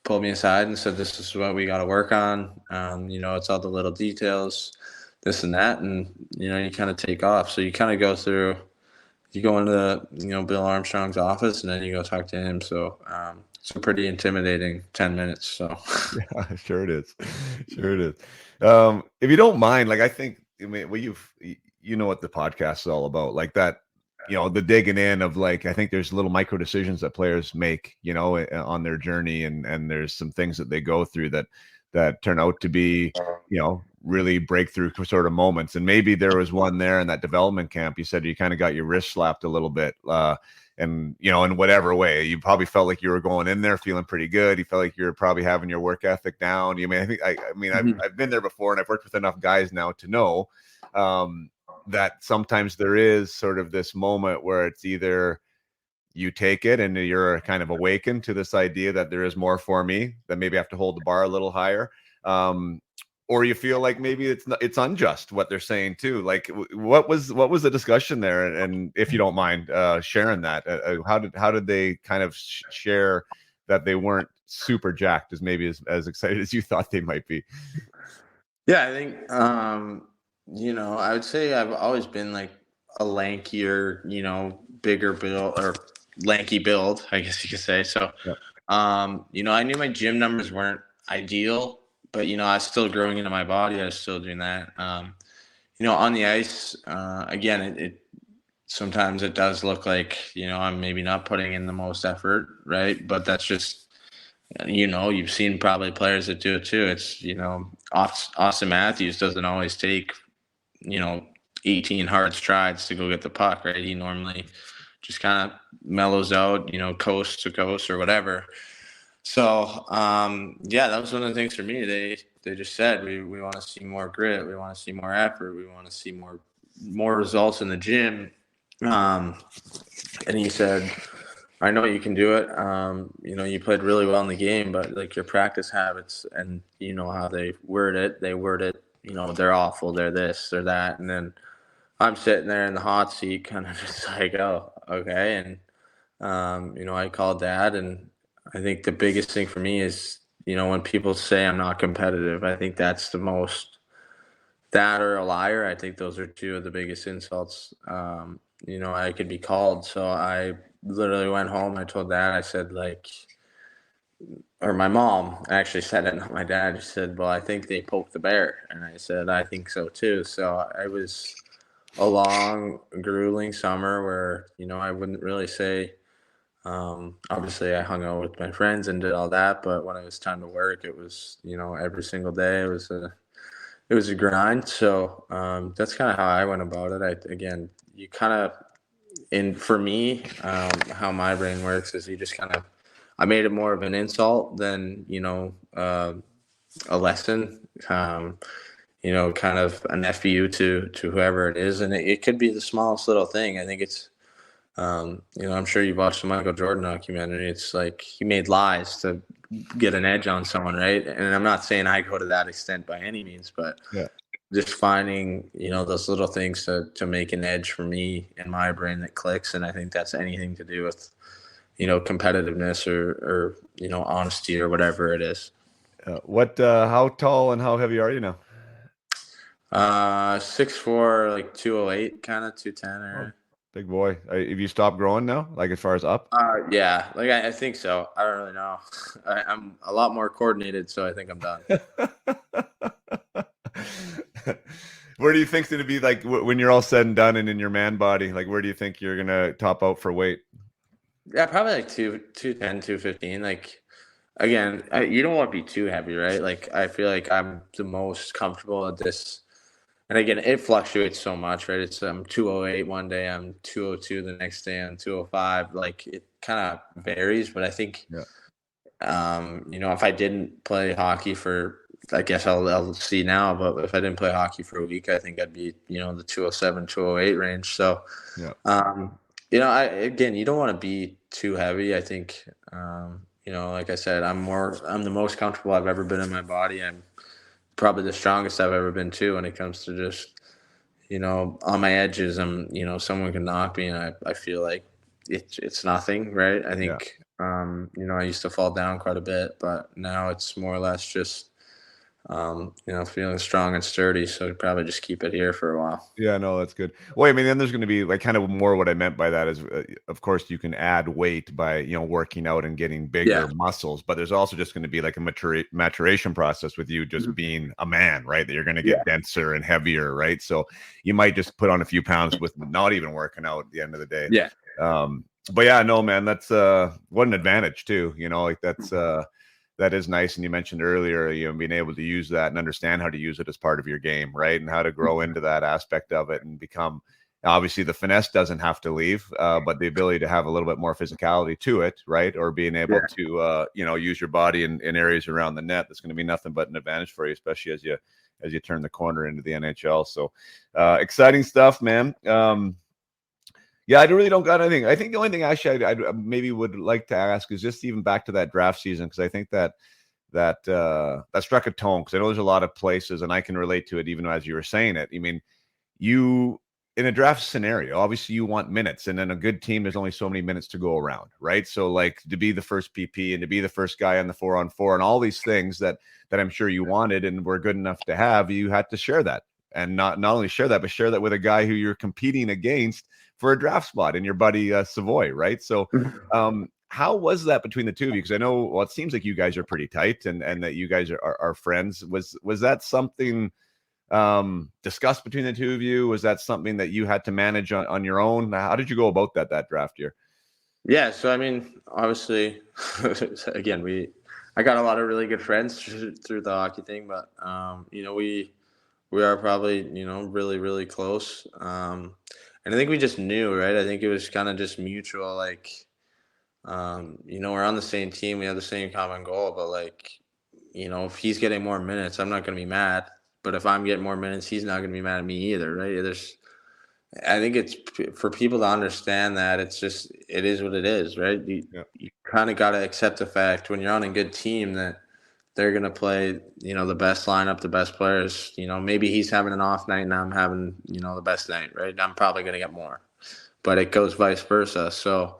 pulled me aside and said, this is what we got to work on. It's all the little details, this and that. And, you kind of take off. So you kind of go through. You go into Bill Armstrong's office, and then you go talk to him. So it's a pretty intimidating 10 minutes. So Yeah, sure it is. Sure it is. If you don't mind, like, I think, well, you know what the podcast is all about, like that, the digging in of, like, I think there's little micro decisions that players make, on their journey, and there's some things that they go through that that turn out to be, really breakthrough sort of moments. And maybe there was one there in that development camp. You said you kind of got your wrist slapped a little bit, and in whatever way, you probably felt like you were going in there feeling pretty good. You felt like you're probably having your work ethic down. I've been there before, and I've worked with enough guys now to know that sometimes there is sort of this moment where it's either you take it and you're kind of awakened to this idea that there is more for me, that maybe I have to hold the bar a little higher. Or you feel like maybe it's unjust what they're saying too. Like what was the discussion there? And if you don't mind sharing that, how did they kind of share that they weren't super jacked as excited as you thought they might be? Yeah, I think I would say I've always been like a lankier, bigger build or lanky build, I guess you could say. So, yeah. I knew my gym numbers weren't ideal, but I was still growing into my body. I was still doing that. On the ice, again, it sometimes it does look like I'm maybe not putting in the most effort, right? But that's just you've seen probably players that do it too. It's Austin Matthews doesn't always take 18 hard strides to go get the puck, right? He normally just kind of mellows out, coast to coast or whatever. So, that was one of the things for me. They just said, we want to see more grit. We want to see more effort. We want to see more results in the gym. And he said, I know you can do it. You played really well in the game, but like your practice habits and how they word it, they're awful. They're this, they're that. And then I'm sitting there in the hot seat, kind of just like, oh, okay. And, I called Dad, and I think the biggest thing for me is, when people say I'm not competitive, I think that's the most, that or a liar. I think those are two of the biggest insults, I could be called. So I literally went home. I told Dad, I said, or my mom actually said it, not my dad. She said, well, I think they poked the bear. And I said, I think so too. So I was a long, grueling summer where, I wouldn't really say, obviously I hung out with my friends and did all that, but when it was time to work, it was, every single day it was a grind. So, that's kind of how I went about it. You kind of, for me, how my brain works is you just kind of, I made it more of an insult than, a lesson, kind of an FU to whoever it is. And it could be the smallest little thing. I think it's, I'm sure you've watched the Michael Jordan documentary. It's like he made lies to get an edge on someone, right? And I'm not saying I go to that extent by any means, but just finding, those little things to make an edge for me in my brain that clicks. And I think that's anything to do with, competitiveness or honesty or whatever it is. How tall and how heavy are you now? 6'4", like 208, kind of 210 or. Big boy. Have you stopped growing now? Like as far as up? Yeah, like I think so. I don't really know. I'm a lot more coordinated, so I think I'm done. Where do you think it's going to be like when you're all said and done and in your man body? Like where do you think you're going to top out for weight? Yeah, probably like 210, 215. Like, again, you don't want to be too heavy, right? Like, I feel like I'm the most comfortable at this. And again, it fluctuates so much, right? It's 208 one day, I'm 202 the next day, I'm 205. Like, it kind of varies, but I think, if I didn't play hockey for, I guess I'll see now, but if I didn't play hockey for a week, I think I'd be, the 207, 208 range. So, you don't want to be too heavy. I think, like I said, I'm the most comfortable I've ever been in my body. I'm probably the strongest I've ever been too when it comes to just, on my edges. Someone can knock me and I feel like it's nothing, right? I think, I used to fall down quite a bit, but now it's more or less just, feeling strong and sturdy. So I'd probably just keep it here for a while. Yeah, no, that's good. Well, I mean, then there's going to be like kind of more what I meant by that is, of course, you can add weight by, working out and getting bigger muscles, but there's also just going to be like a maturation process with you just being a man, right? That you're going to get denser and heavier, right? So you might just put on a few pounds with not even working out at the end of the day. Yeah. But yeah, no, man, that's what an advantage too. Like that's that is nice. And you mentioned earlier, being able to use that and understand how to use it as part of your game, right? And how to grow into that aspect of it and become, obviously the finesse doesn't have to leave, but the ability to have a little bit more physicality to it, right? Or being able to, use your body in areas around the net, that's going to be nothing but an advantage for you, especially as you turn the corner into the NHL. So exciting stuff, man. Yeah, I really don't got anything. I think the only thing actually I maybe would like to ask is just even back to that draft season, because I think that struck a tone, because I know there's a lot of places, and I can relate to it even as you were saying it. I mean, you in a draft scenario, obviously you want minutes, and then a good team, there's only so many minutes to go around, right? So like to be the first PP and to be the first guy on the 4-on-4 and all these things that I'm sure you wanted and were good enough to have, you had to share that. And not only share that, but share that with a guy who you're competing against for a draft spot, and your buddy Savoy, right? So how was that between the two of you? Because I know, well, it seems like you guys are pretty tight, and that you guys are friends. Was that something discussed between the two of you? Was that something that you had to manage on your own? How did you go about that draft year? Yeah, so I mean, obviously, again, I got a lot of really good friends through the hockey thing, but we are probably really really close, and I think we just knew, right? I think it was kind of just mutual, like we're on the same team, we have the same common goal, but like if he's getting more minutes, I'm not going to be mad. But if I'm getting more minutes, he's not going to be mad at me either, right? I think it's for people to understand that it is what it is, right? You kind of got to accept the fact when you're on a good team that they're going to play, the best lineup, the best players. Maybe he's having an off night and I'm having, the best night, right? I'm probably going to get more, but it goes vice versa. So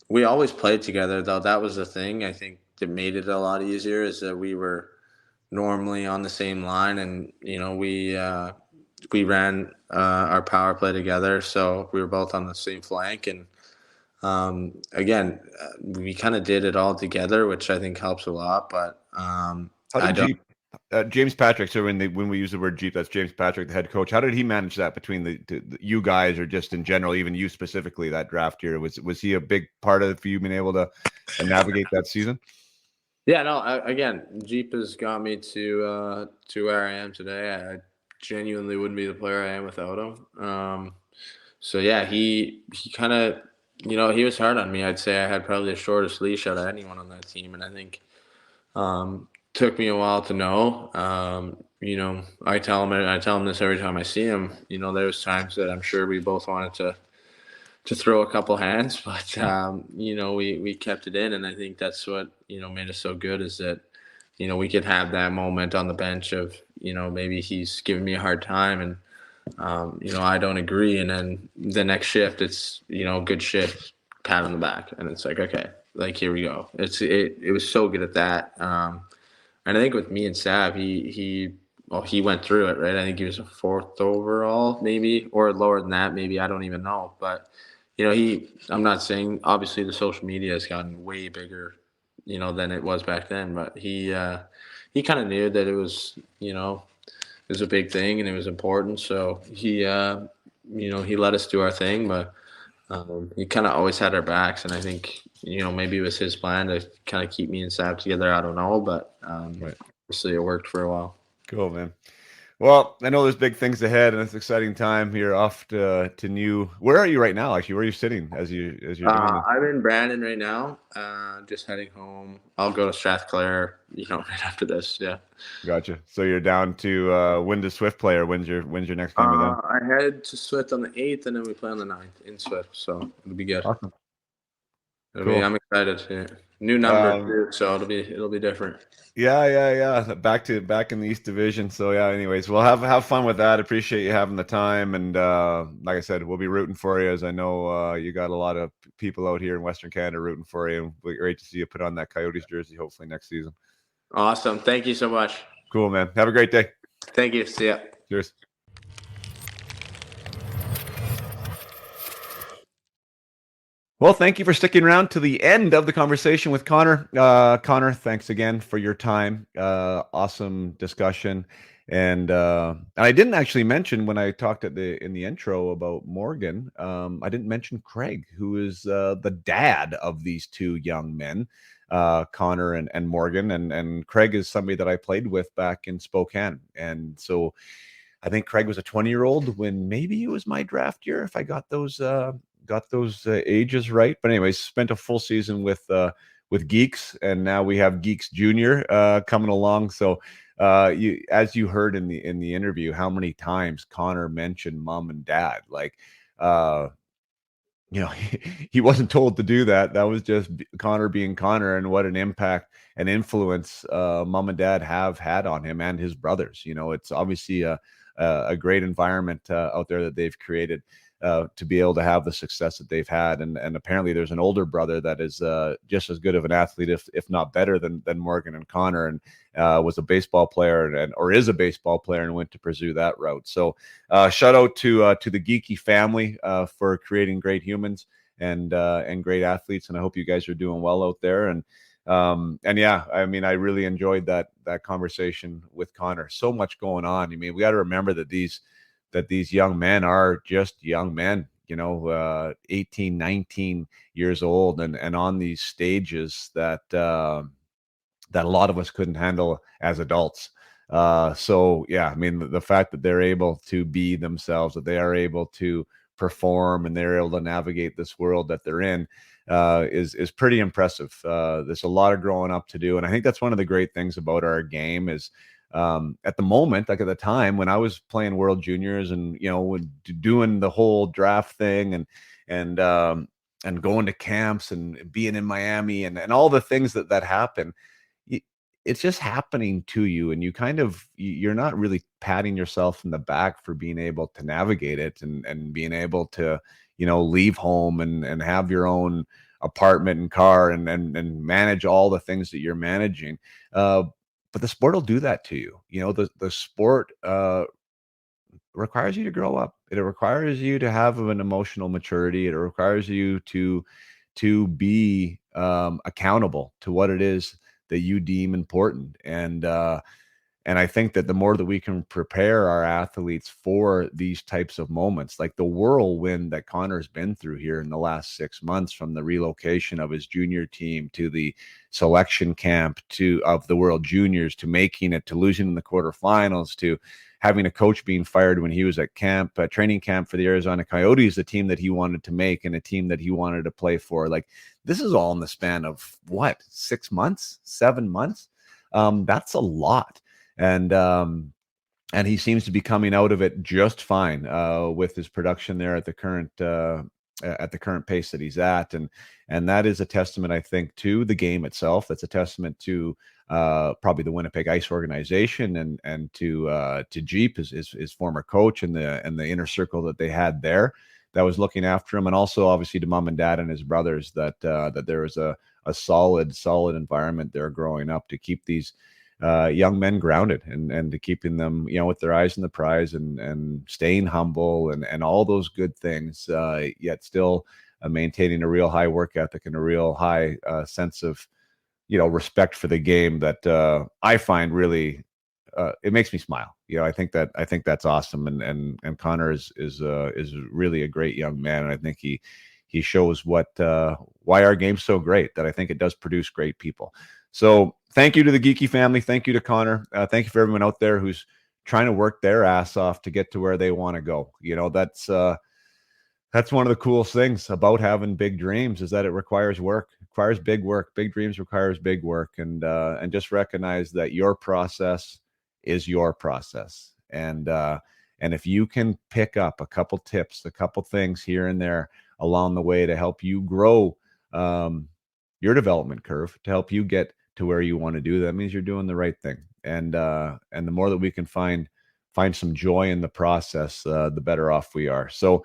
we always played together, though. That was the thing I think that made it a lot easier, is that we were normally on the same line, and we ran our power play together, so we were both on the same flank. And again, we kind of did it all together, which I think helps a lot. But James Patrick, so when we use the word Jeep, that's James Patrick, the head coach. How did he manage that between the you guys, or just in general, even you specifically, that draft year? Was he a big part of it for you being able to navigate that season? Yeah, no. Again, Jeep has got me to where I am today. I genuinely wouldn't be the player I am without him. So yeah, he kind of, he was hard on me. I'd say I had probably the shortest leash out of anyone on that team, and I think took me a while to know. I tell him this every time I see him. There's times that I'm sure we both wanted to throw a couple hands, but we kept it in, and I think that's what made us so good, is that we could have that moment on the bench of maybe he's giving me a hard time, and I don't agree, and then the next shift it's good shift, pat on the back, and it's like, okay, like, here we go. It was so good at that, and I think with me and Sav, he went through it, right? I think he was a 4th overall, maybe, or lower than that, maybe. I don't even know. But, I'm not saying, obviously the social media has gotten way bigger, than it was back then. But he kind of knew that it was, it was a big thing and it was important. So he let us do our thing, but he kind of always had our backs. And I think, maybe it was his plan to kind of keep me and Sav together. I don't know, but right. Obviously it worked for a while. Cool, man. Well, I know there's big things ahead, and it's an exciting time here off to new. Where are you right now? Actually, where are you sitting as you're doing this? I'm in Brandon right now. Just heading home. I'll go to Strathclair, right after this. Yeah. Gotcha. So you're down to when does Swift play, or when's your next game with them? I head to Swift on the 8th, and then we play on the 9th in Swift. So it'll be good. Awesome. Cool. I'm excited. Yeah. New number too, so it'll be different. Yeah. Back in the East Division. So yeah. Anyways, we'll have fun with that. Appreciate you having the time, and like I said, we'll be rooting for you, as I know you got a lot of people out here in Western Canada rooting for you. And we're great to see you put on that Coyotes jersey, hopefully next season. Awesome. Thank you so much. Cool, man. Have a great day. Thank you. See ya. Cheers. Well, thank you for sticking around to the end of the conversation with Conor. Conor, thanks again for your time. Awesome discussion. And I didn't actually mention when I talked in the intro about Morgan. I didn't mention Craig, who is the dad of these two young men, Connor and Morgan. And Craig is somebody that I played with back in Spokane. And so I think Craig was a 20-year-old when maybe it was my draft year, if I got those ages right. But anyways, spent a full season with Geeks, and now we have Geeks Junior coming along. So as you heard in the interview, how many times Connor mentioned mom and dad, like uh, he wasn't told to do that. That was just Connor being Connor, and what an impact and influence mom and dad have had on him and his brothers. It's obviously a great environment out there that they've created to be able to have the success that they've had. And apparently there's an older brother that is just as good of an athlete, if not better than Morgan and Connor, and was a baseball player or is a baseball player and went to pursue that route. So shout out to the Geekie family for creating great humans and great athletes. And I hope you guys are doing well out there. And yeah, I mean, I really enjoyed that conversation with Connor. So much going on. I mean, we got to remember that these young men are just young men, 18, 19 years old, and on these stages that a lot of us couldn't handle as adults. So yeah, I mean, the fact that they're able to be themselves, that they are able to perform, and they're able to navigate this world that they're in, is pretty impressive. There's a lot of growing up to do, and I think that's one of the great things about our game is, at the moment, like at the time when I was playing World Juniors, and doing the whole draft thing, and going to camps and being in Miami, and all the things that happen, it's just happening to you, and you're not really patting yourself in the back for being able to navigate it, and being able to leave home and have your own apartment and car, and manage all the things that you're managing. But the sport will do that to you. The sport requires you to grow up. It requires you to have an emotional maturity. It requires you to be accountable to what it is that you deem important. And I think that the more that we can prepare our athletes for these types of moments, like the whirlwind that Connor's been through here in the last 6 months, from the relocation of his junior team to the selection camp of the World Juniors, to making it, to losing in the quarterfinals, to having a coach being fired when he was at training camp for the Arizona Coyotes, the team that he wanted to make and a team that he wanted to play for. Like, this is all in the span of 6 months, 7 months. That's a lot. And he seems to be coming out of it just fine with his production there at the current pace that he's at, and that is a testament, I think, to the game itself. That's a testament to probably the Winnipeg Ice organization, and to Jeep, his former coach, and the inner circle that they had there that was looking after him, and also obviously to mom and dad and his brothers, that there was a solid environment there growing up to keep these young men grounded, and to keeping them, with their eyes on the prize, and staying humble, and all those good things, yet still maintaining a real high work ethic and a real high sense of, respect for the game that I find really, it makes me smile. I think that's awesome. And Connor is really a great young man. And I think he shows why our game's so great, that I think it does produce great people. So thank you to the Geekie family. Thank you to Connor. Thank you for everyone out there who's trying to work their ass off to get to where they want to go. That's one of the coolest things about having big dreams, is that it requires work. It requires big work. Big dreams requires big work, and just recognize that your process is your process. And if you can pick up a couple tips, a couple things here and there along the way to help you grow your development curve, to help you get to where you want to do, that means you're doing the right thing. And the more that we can find some joy in the process, the better off we are. So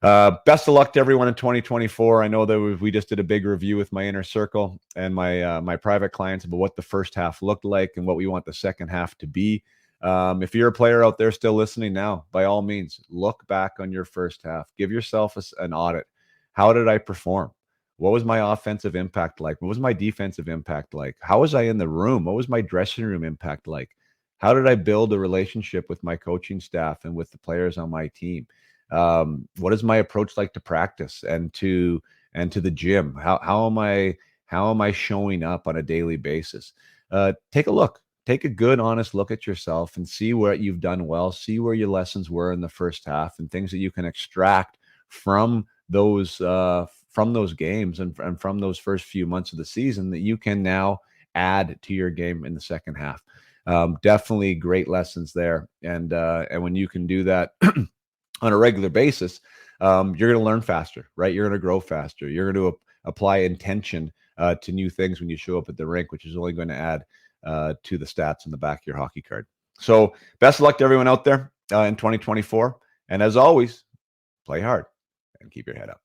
best of luck to everyone in 2024. I know that we just did a big review with my inner circle and my private clients about what the first half looked like and what we want the second half to be. If you're a player out there still listening now, by all means, look back on your first half. Give yourself an audit. How did I perform? What was my offensive impact like? What was my defensive impact like? How was I in the room? What was my dressing room impact like? How did I build a relationship with my coaching staff and with the players on my team? What is my approach like to practice and to the gym? How am I showing up on a daily basis? Take a look. Take a good, honest look at yourself and see what you've done well. See where your lessons were in the first half and things that you can extract from those games and from those first few months of the season that you can now add to your game in the second half. Definitely great lessons there, and when you can do that on a regular basis, you're going to learn faster, right? You're going to grow faster. You're going to apply intention to new things when you show up at the rink, which is only going to add to the stats in the back of your hockey card. So best of luck to everyone out there in 2024. And as always, play hard and keep your head up.